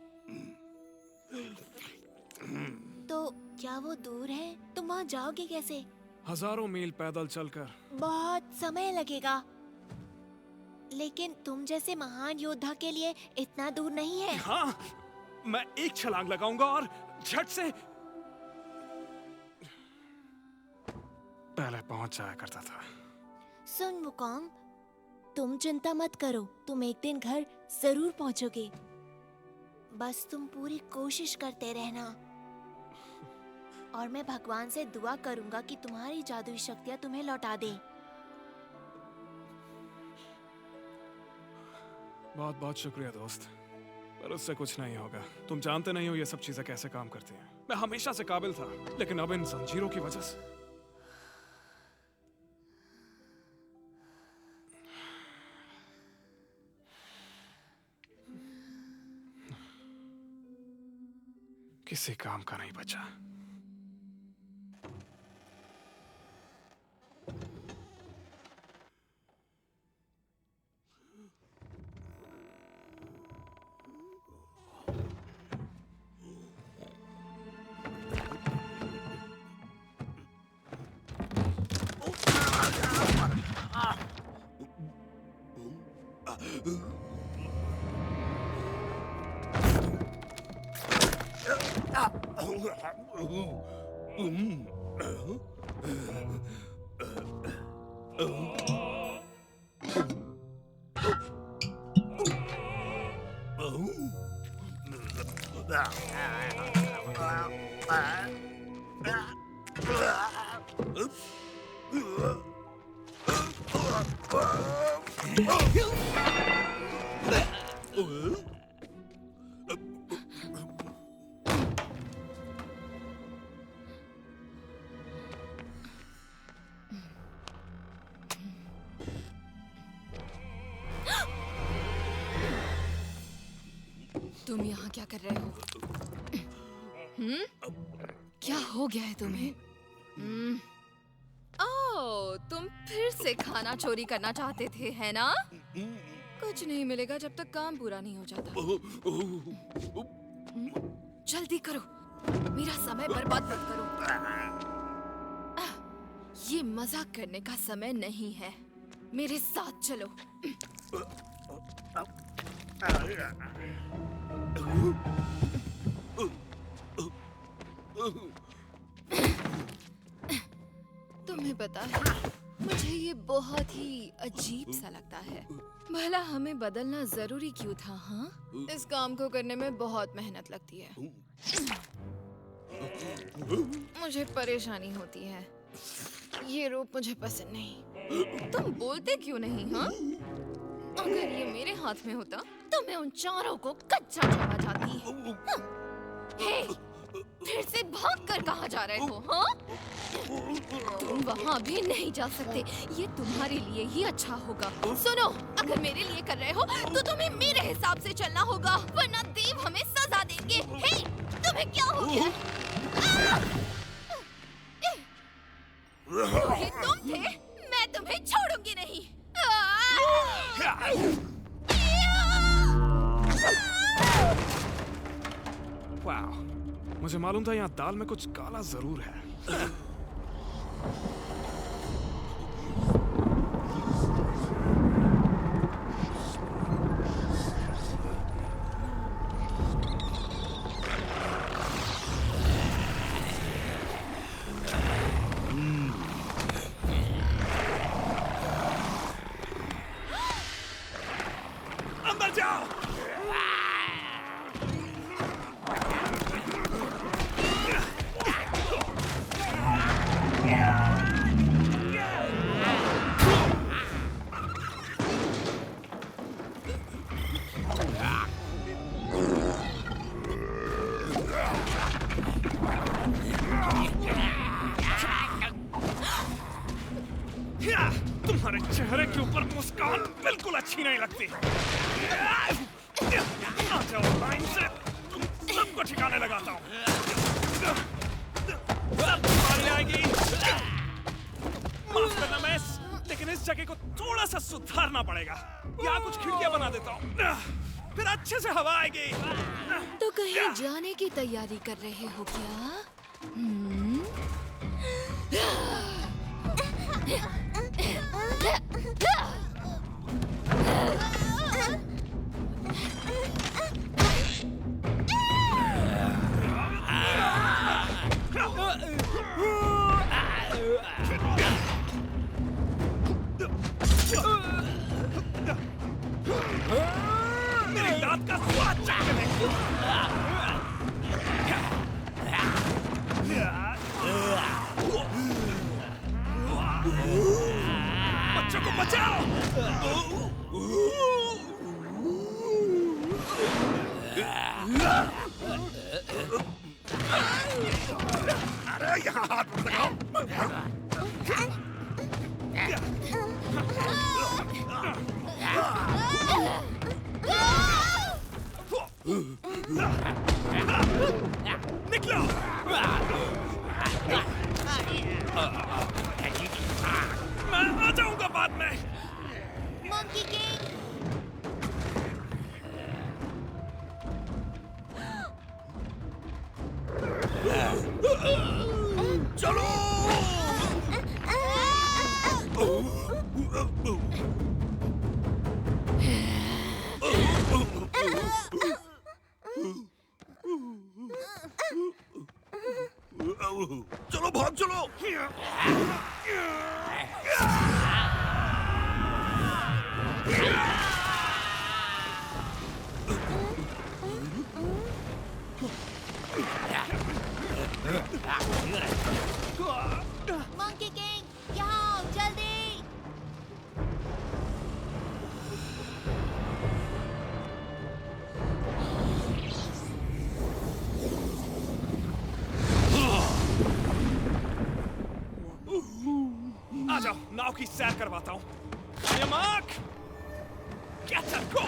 तो क्या वो दूर है? तुम वहाँ जाओगे कैसे? हजारों मील पैदल चलकर। बहुत समय लगेगा। लेकिन तुम जैसे महान योद्धा के लिए इतना दूर नहीं है। हाँ, मैं एक छलांग लगाऊंगा और झट से पहले पहुंच जाया करता था। सुन वुकोंग, तुम चिंता मत करो, तुम एक दिन घर जरूर पहुंचोगे। बस तुम पूरी कोशिश करते रहना। और मैं भगवान से दुआ करूंगा कि तुम्हारी जादुई शक्तियां तुम्हें लौटा दे। बहुत बहुत शुक्रिया दोस्त, पर उससे कुछ नहीं होगा। तुम जानते नहीं हो ये सब चीजें कैसे काम करती हैं। मैं हमेशा से काबिल था, लेकिन अब इन जंजीरों की वजह से किसी काम का नहीं बचा। तुम यहाँ क्या कर रहे हो? क्या हो गया है तुम्हें? ओह, तुम फिर से खाना चोरी करना चाहते थे, है ना? कुछ नहीं मिलेगा जब तक काम पूरा नहीं हो जाता। जल्दी करो, मेरा समय बर्बाद मत करो। ये मजाक करने का समय नहीं है। मेरे साथ चलो। तुम्हें पता है, मुझे ये बहुत ही अजीब सा लगता है। भला हमें बदलना जरूरी क्यों था? हाँ, इस काम को करने में बहुत मेहनत लगती है। मुझे परेशानी होती है। ये रूप मुझे पसंद नहीं। तुम बोलते क्यों नहीं? हाँ, अगर ये मेरे हाथ में होता तो मैं उन चारों को कच्चा छोड़ा जाती। हाँ। हे, फिर से भागकर कहाँ जा रहे हो? हाँ? तुम वहाँ भी नहीं जा सकते। ये तुम्हारे लिए ही अच्छा होगा। सुनो, अगर मेरे लिए कर रहे हो तो तुम्हें मेरे हिसाब से चलना होगा, वरना देव हमें सजा देंगे। हे, तुम्हें क्या हो गया? ये तुम थे? मैं तुम्हें छोड़ूंगी नहीं। वाह, मुझे मालूम था यहाँ दाल में कुछ काला जरूर है। अंदर जाओ। तुम्हारे चेहरे के ऊपर मुस्कान बिल्कुल अच्छी नहीं लगती। आ जाओ लाइन से, तुम सबको ठिकाने लगाता हूँ। तुम्हारी आएगी। माफ करना मैस, लेकिन इस जगह को थोड़ा सा सुधारना पड़ेगा। यहाँ कुछ खिड़कियाँ बना देता हूँ, फिर अच्छे से हवा आएगी। तो कहीं जाने की तैयारी कर रहे हो क्या? मेरी लात का स्वाद चखने। बच्चों को बचाओ। अरे यहाँ हाथ मत लगाओ। निकलो। मैं आ जाऊंगा बाद में। Monkey king. चलो। चलो भाग चलो। मंकी किंग यहाँ आओ जल्दी। आ जाओ, नाव की सैर करवाता हूँ। Mark, get her, go!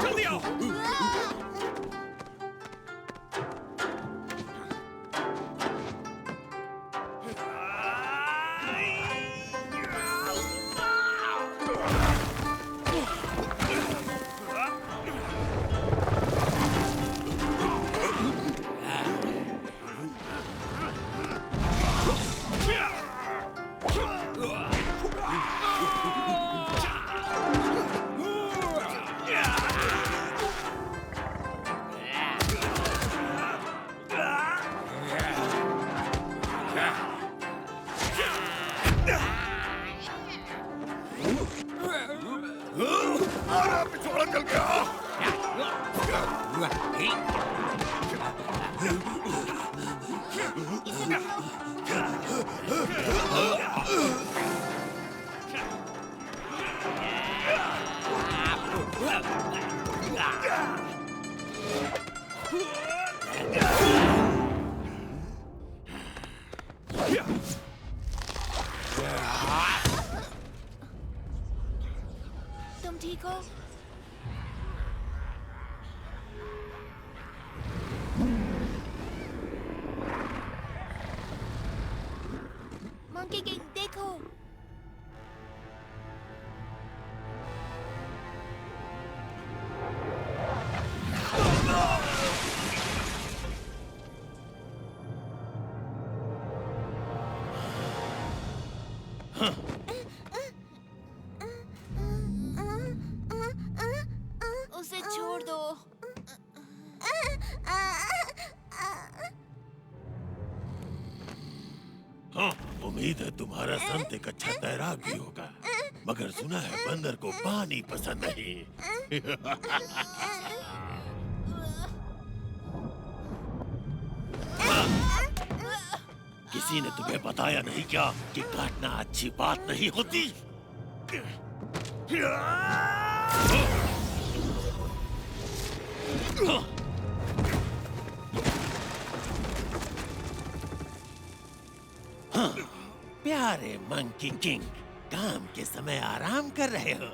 जल्दी आओ। तुम ठीक हो? मंकी किंग देखो। उसे छोड़ दो। हाँ, उम्मीद है तुम्हारा संत एक अच्छा तैराक भी होगा, मगर सुना है बंदर को पानी पसंद नहीं। किसी ने तुम्हें बताया नहीं क्या कि काटना अच्छी बात नहीं होती? हाँ, प्यारे मंकी किंग, काम के समय आराम कर रहे हो।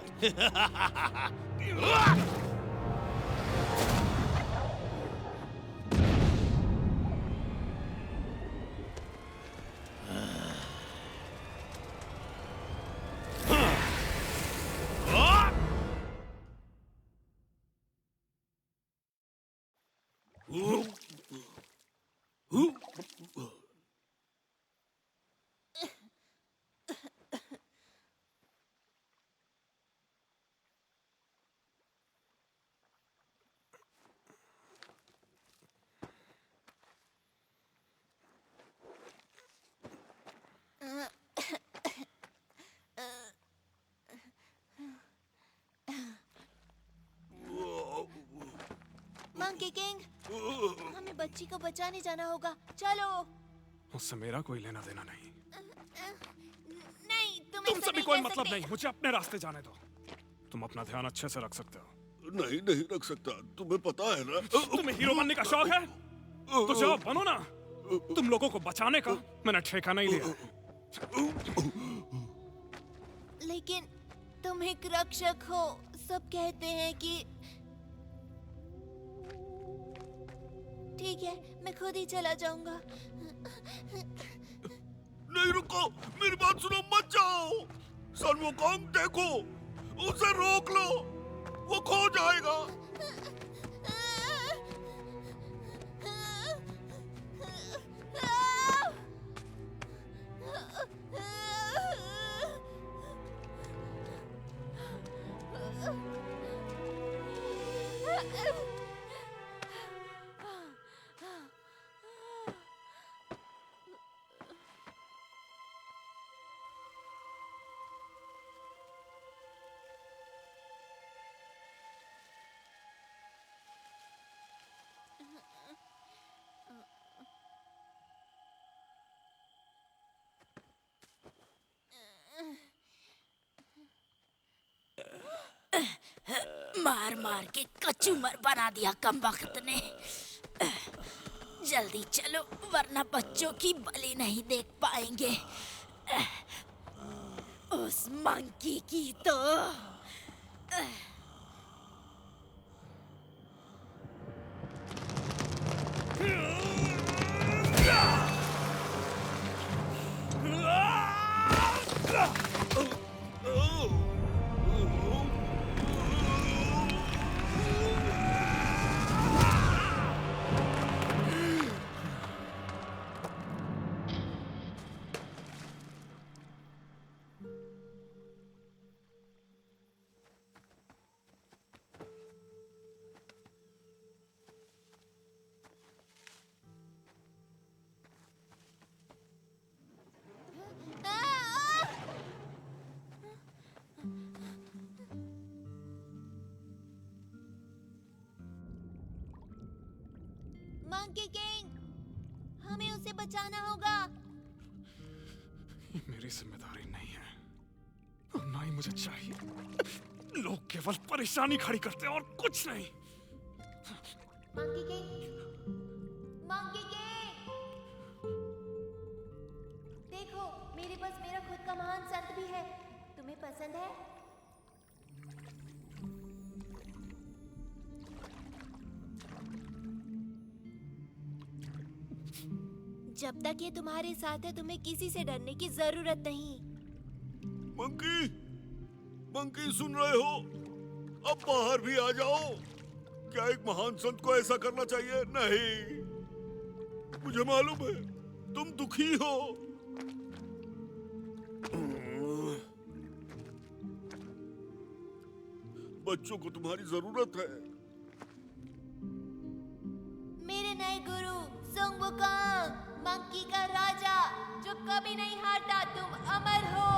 मंकी किंग, हमें बच्ची को बचाने जाना होगा। चलो। उससे मेरा कोई लेना देना नहीं। नहीं, तुम तुमसे भी कोई मतलब नहीं, मुझे अपने रास्ते जाने दो। तुम अपना ध्यान अच्छे से रख सकते हो। नहीं नहीं रख सकता, तुम्हें पता है ना। तुम्हें हीरो बनने का शौक है तो जाओ बनो ना। तुम लोगों को बचाने का मैंने ठेका नहीं लिया। लेकिन तुम एक रक्षक हो, सब कहते हैं कि। ठीक है, मैं खुद ही चला जाऊंगा। नहीं रुको, मेरी बात सुनो, मत जाओ। सन वुकोंग देखो, उसे रोक लो, वो खो जाएगा। मार मार के कचूमर बना दिया कमबख्त ने। जल्दी चलो वरना बच्चों की बलि नहीं देख पाएंगे। उस मंकी की तो। मंकी किंग, हमें उसे बचाना होगा। ये मेरी जिम्मेदारी नहीं है और ना ही मुझे चाहिए। लोग केवल परेशानी खड़ी करते हैं और कुछ नहीं। मंकी किंग, मंकी किंग, देखो मेरे पास मेरा खुद का महान संत भी है। तुम्हें पसंद है? जब तक ये तुम्हारे साथ है तुम्हें किसी से डरने की जरूरत नहीं। मंकी, मंकी सुन रहे हो? अब बाहर भी आ जाओ। क्या एक महान संत को ऐसा करना चाहिए? नहीं, मुझे मालूम है तुम दुखी हो। बच्चों को तुम्हारी जरूरत है। मेरे नए गुरु सुंग वुकोंग, मंकी का राजा जो कभी नहीं हारता, तुम अमर हो।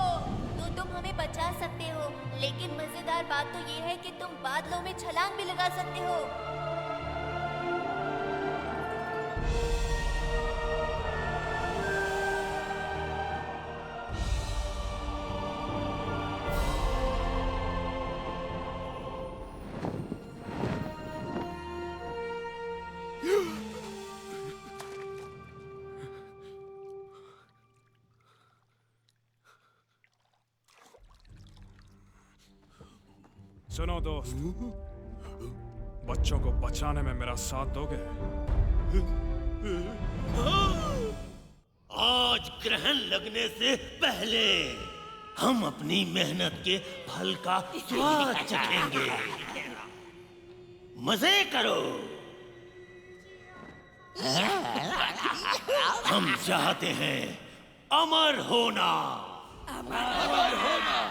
तो तुम हमें बचा सकते हो, लेकिन मजेदार बात तो ये है कि तुम बादलों में छलांग भी लगा सकते हो। सुनो दोस्त, बच्चों को बचाने में मेरा साथ दोगे? आज ग्रहण लगने से पहले हम अपनी मेहनत के फल का स्वाद चखेंगे। मजे करो। हम चाहते हैं अमर होना। अमर होना।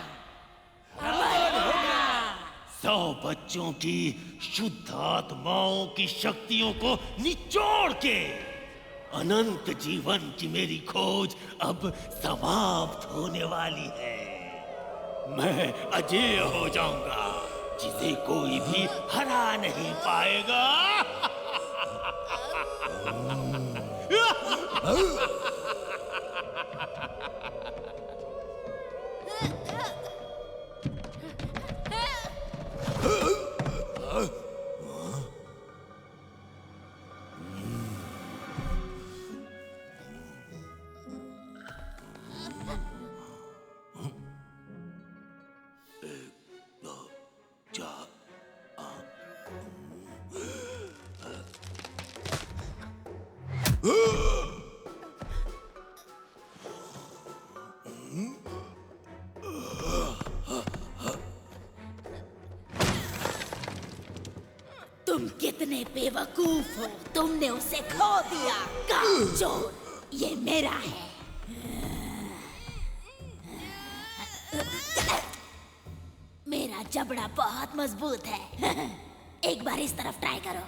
100 बच्चों की शुद्ध आत्माओं की शक्तियों को निचोड़ के अनंत जीवन की मेरी खोज अब समाप्त होने वाली है। मैं अजेय हो जाऊंगा, जिसे कोई भी हरा नहीं पाएगा। बेवकूफ हो, तुमने उसे खो दिया। कामचोर, ये मेरा है। मेरा जबड़ा बहुत मजबूत है। एक बार इस तरफ ट्राई करो।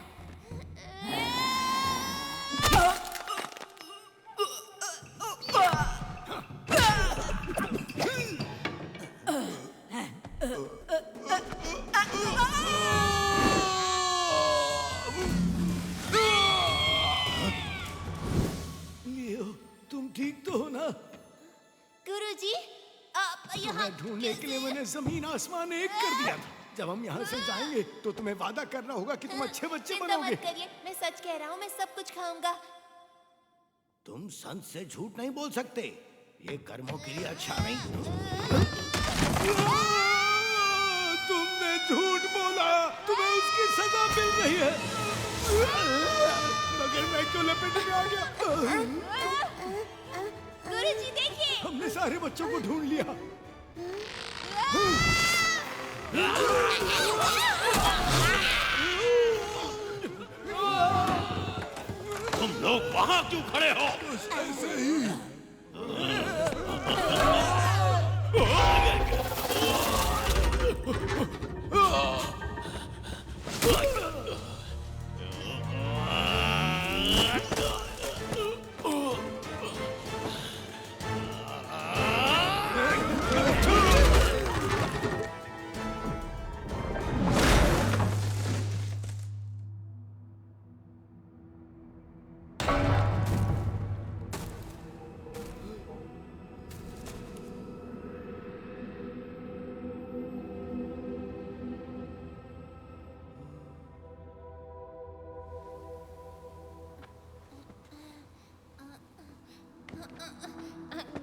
लियो, तुम ठीक तो हो ना? गुरुजी, आप यहाँ तुम्हें ढूंढने के लिए मैंने जमीन आसमान एक कर दिया था। जब हम यहाँ से जाएंगे तो तुम्हें वादा करना होगा कि तुम अच्छे बच्चे चिंता बनोगे। मत करिए, मैं सच कह रहा हूँ, मैं सब कुछ खाऊंगा। तुम संत से झूठ नहीं बोल सकते, ये कर्मों के लिए अच्छा नहीं। तुमने झूठ बोला, तुम्हें उसकी सजा मिल रही है। मगर मैं क्यों लपेटे में आ गया? गुरुजी देखिए, हमने सारे बच्चों को ढूंढ लिया। तुम लोग वहां क्यों खड़े हो? ऐसे ही।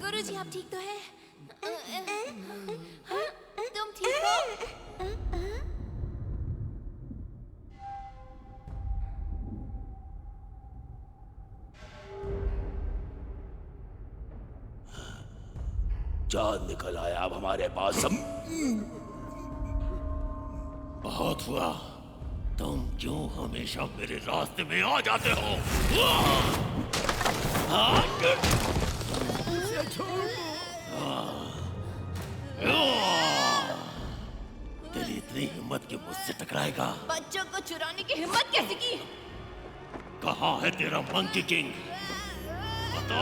गुरुजी आप ठीक तो हैं? तुम ठीक हो? चांद निकल आया अब हमारे पास। हम बहुत हुआ, तुम क्यों हमेशा मेरे रास्ते में आ जाते हो? तेरी इतनी हिम्मत कि मुझसे टकराएगा? बच्चों को चुराने की हिम्मत कैसे की? कहाँ है तेरा मंकी किंग? बता।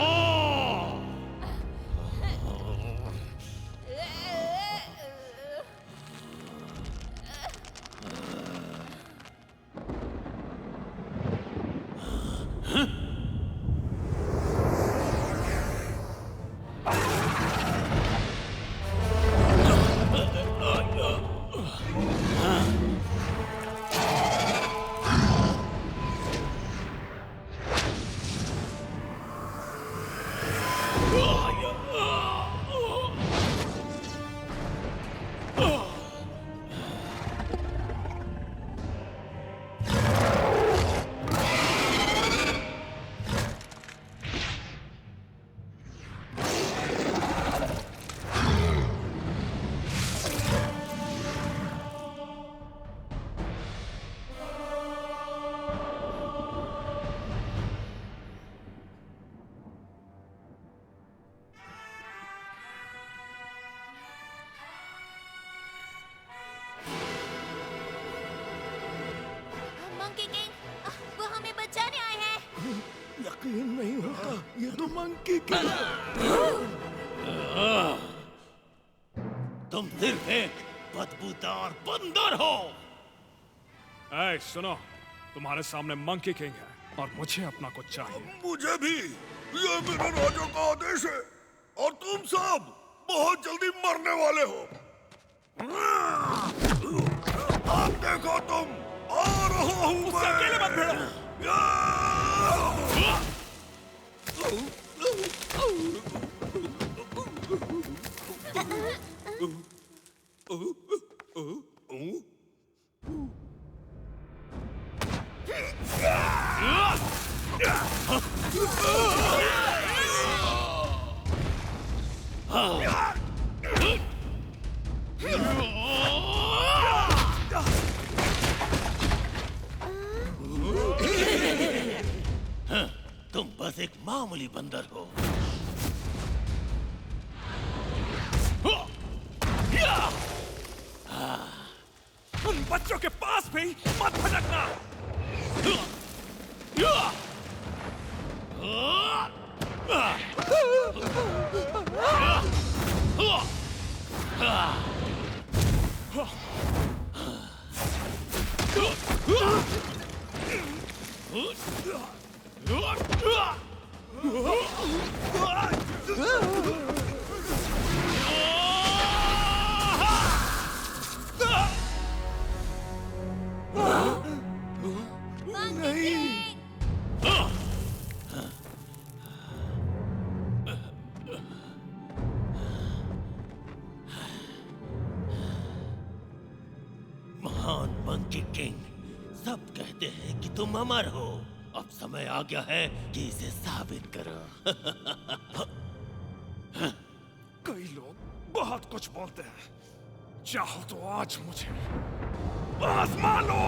मंकी किंग, वो हमें बचाने आए हैं। यकीन नहीं होता, ये तो मंकी किंग है। तुम सिर्फ एक बदबूदार बंदर हो। ऐ सुनो, तुम्हारे सामने मंकी किंग है और मुझे अपना कुछ चाहिए। मुझे भी, ये मेरे राजा का आदेश है और तुम सब बहुत जल्दी मरने वाले हो। अब देखो तुम, आ रहा हूँ मैं। अकेले मत भिड़ो। बस एक मामूली बंदर हो। उन बच्चों के पास भी मत भटकना। महान मंकी किंग, सब कहते हैं कि तुम अमर हो। अब समय आ गया है कि इसे साबित करो। कई लोग बहुत कुछ बोलते हैं, चाहो तो आज मुझे आजमा लो।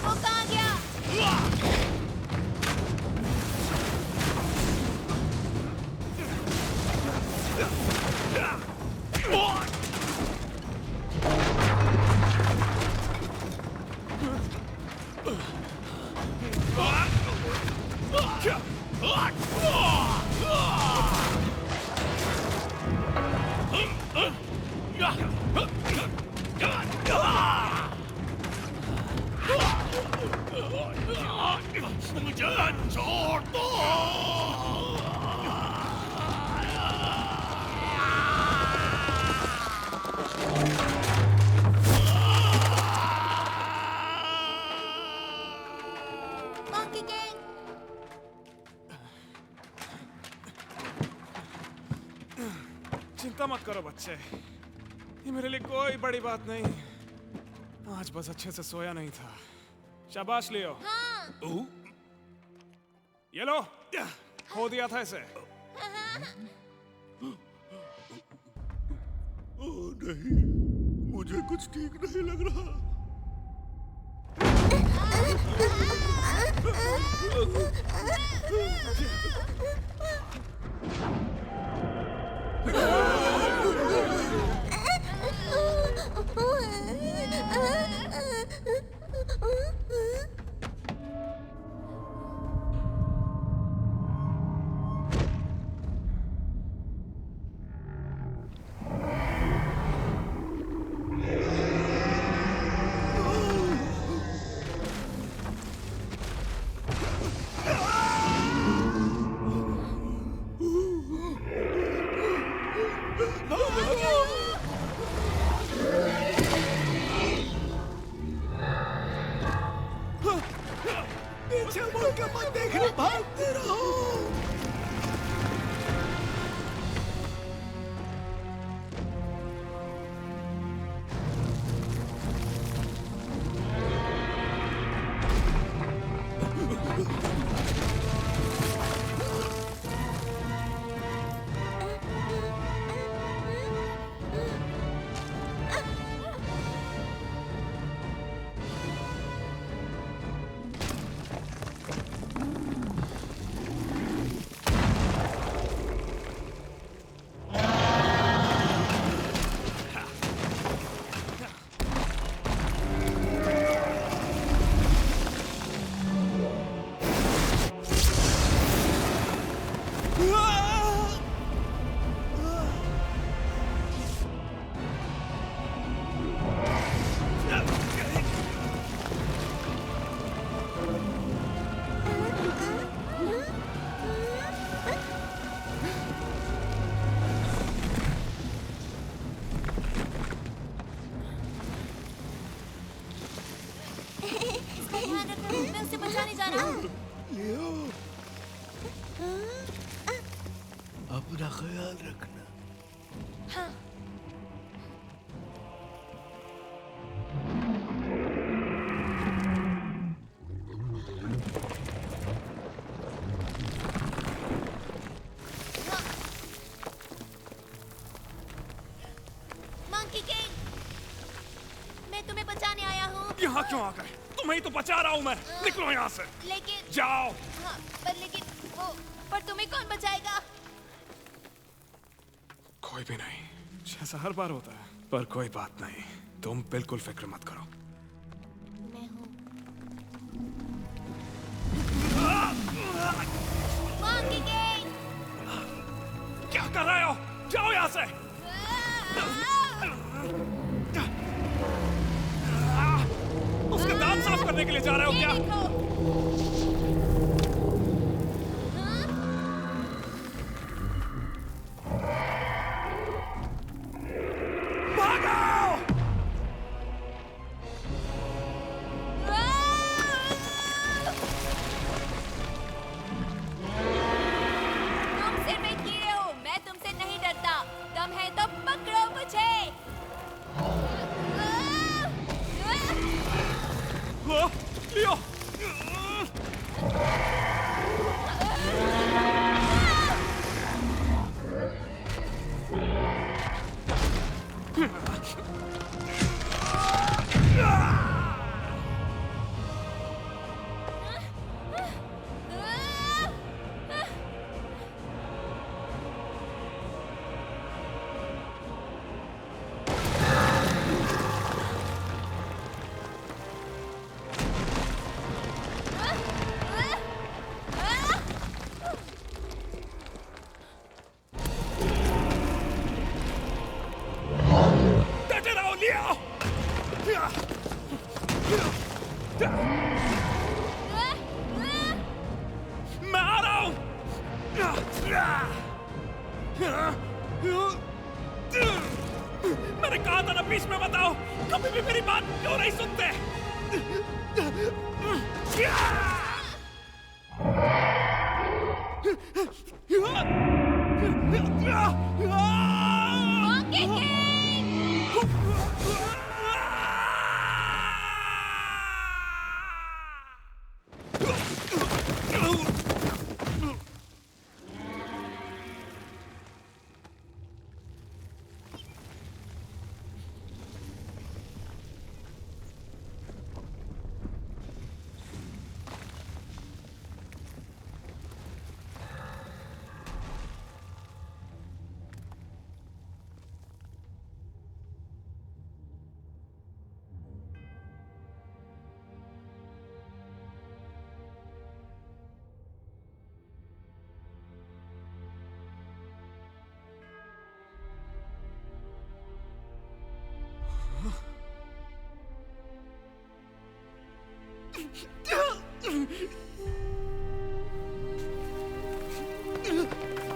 वो कहाँ गया? मुझे छोड़ दो। मंकी किंग, चिंता मत करो बच्चे, ये मेरे लिए कोई बड़ी बात नहीं। आज बस अच्छे से सोया नहीं था। शाबाश लियो। हाँ। ये लो, खो दिया था इसे। ओह नहीं, मुझे कुछ ठीक नहीं लग रहा। पीछे मुड़ के मत देखना, भागते रहो। लियो। अपना ख्याल रखना। हाँ। मंकी किंग, मैं तुम्हें बचाने आया हूँ। यहाँ क्यों आ गए? तुम्हें ही तो बचा रहा हूँ मैं। निकलो यहाँ से। लेकिन जाओ। हाँ, पर तुम्हें कौन बचाएगा? कोई भी नहीं, जैसा हर बार होता है। पर कोई बात नहीं, तुम बिल्कुल फिक्र मत करो। मैं हूँ। मंकी किंग, क्या कर रहे हो? जाओ यहाँ से। उसके दांत साफ करने के लिए जा रहे हो क्या? तुम सिर में कीड़े हो, मैं तुमसे नहीं डरता। दम है तो पकड़ो मुझे। लियो। डटे रहो, लियो। मैं आ रहा हूँ। मैंने कहा था ना बीच में बताओ। कभी भी मेरी बात क्यों नहीं सुनते? मंकी किंग,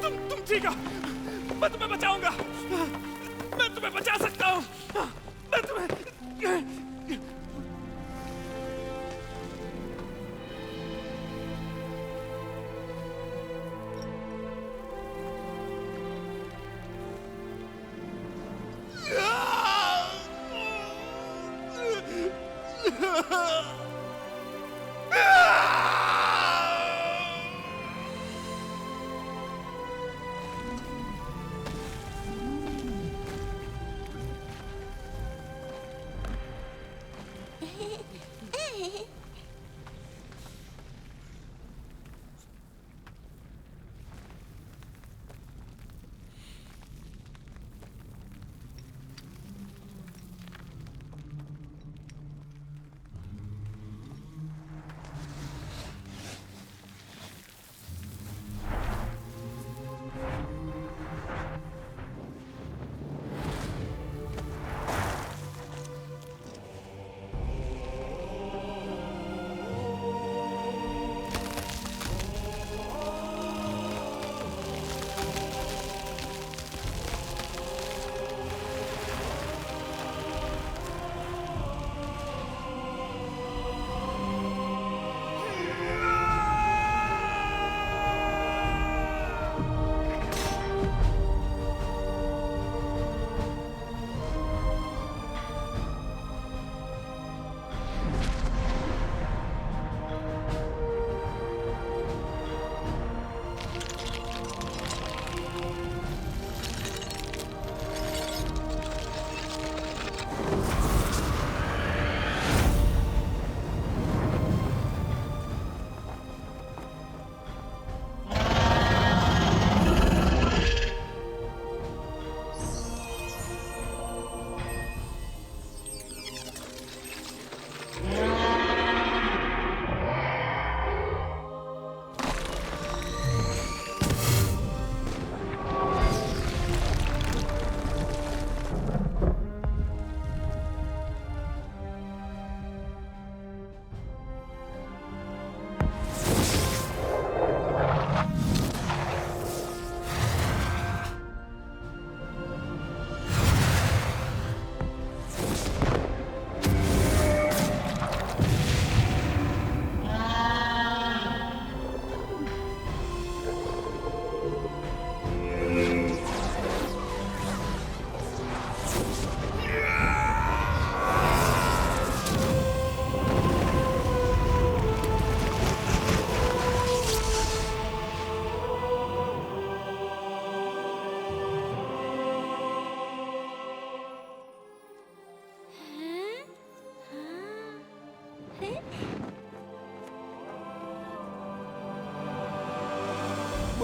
तुम ठीक हो? मैं तुम्हें बचाऊंगा। मैं तुम्हें बचा सकता हूँ। मैं तुम्हें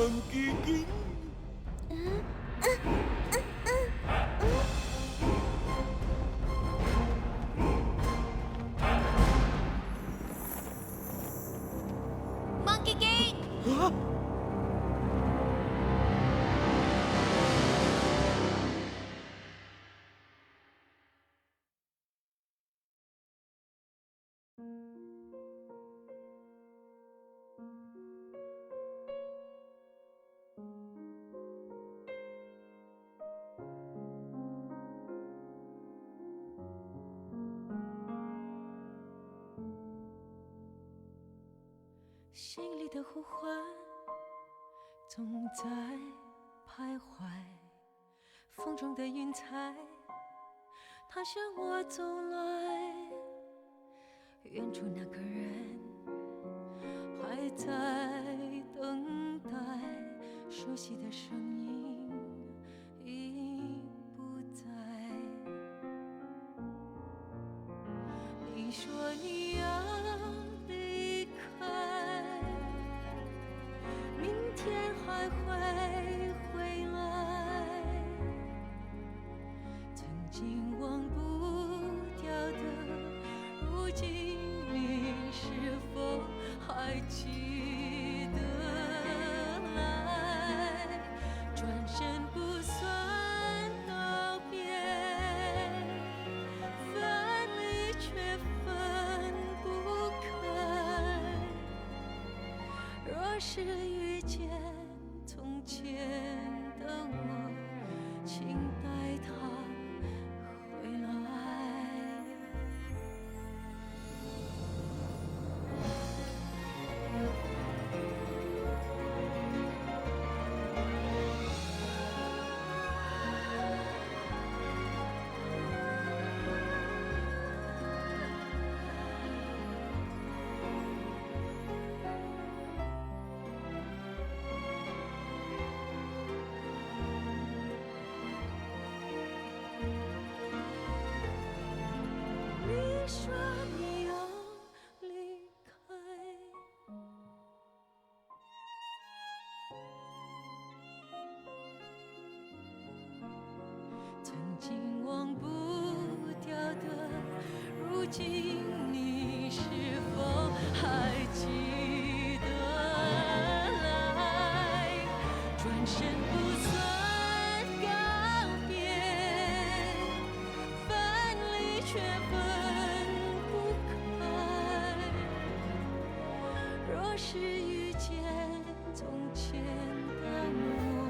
मंकी किंग। मंकी किंग!心里的呼唤总在徘徊，风中的云彩它向我走来，远处那个人还在等待，熟悉的声音已不在。你说你要离开，明天还会回来，曾经忘不掉的，如今你是否还记得来？转身不算告别，分离却分不开。若是遇见从前的我，请带他回来。你说你要离开，曾经忘不掉的，如今你是否还记得来？转身不算告别，分离却分不开。若是遇见从前的我，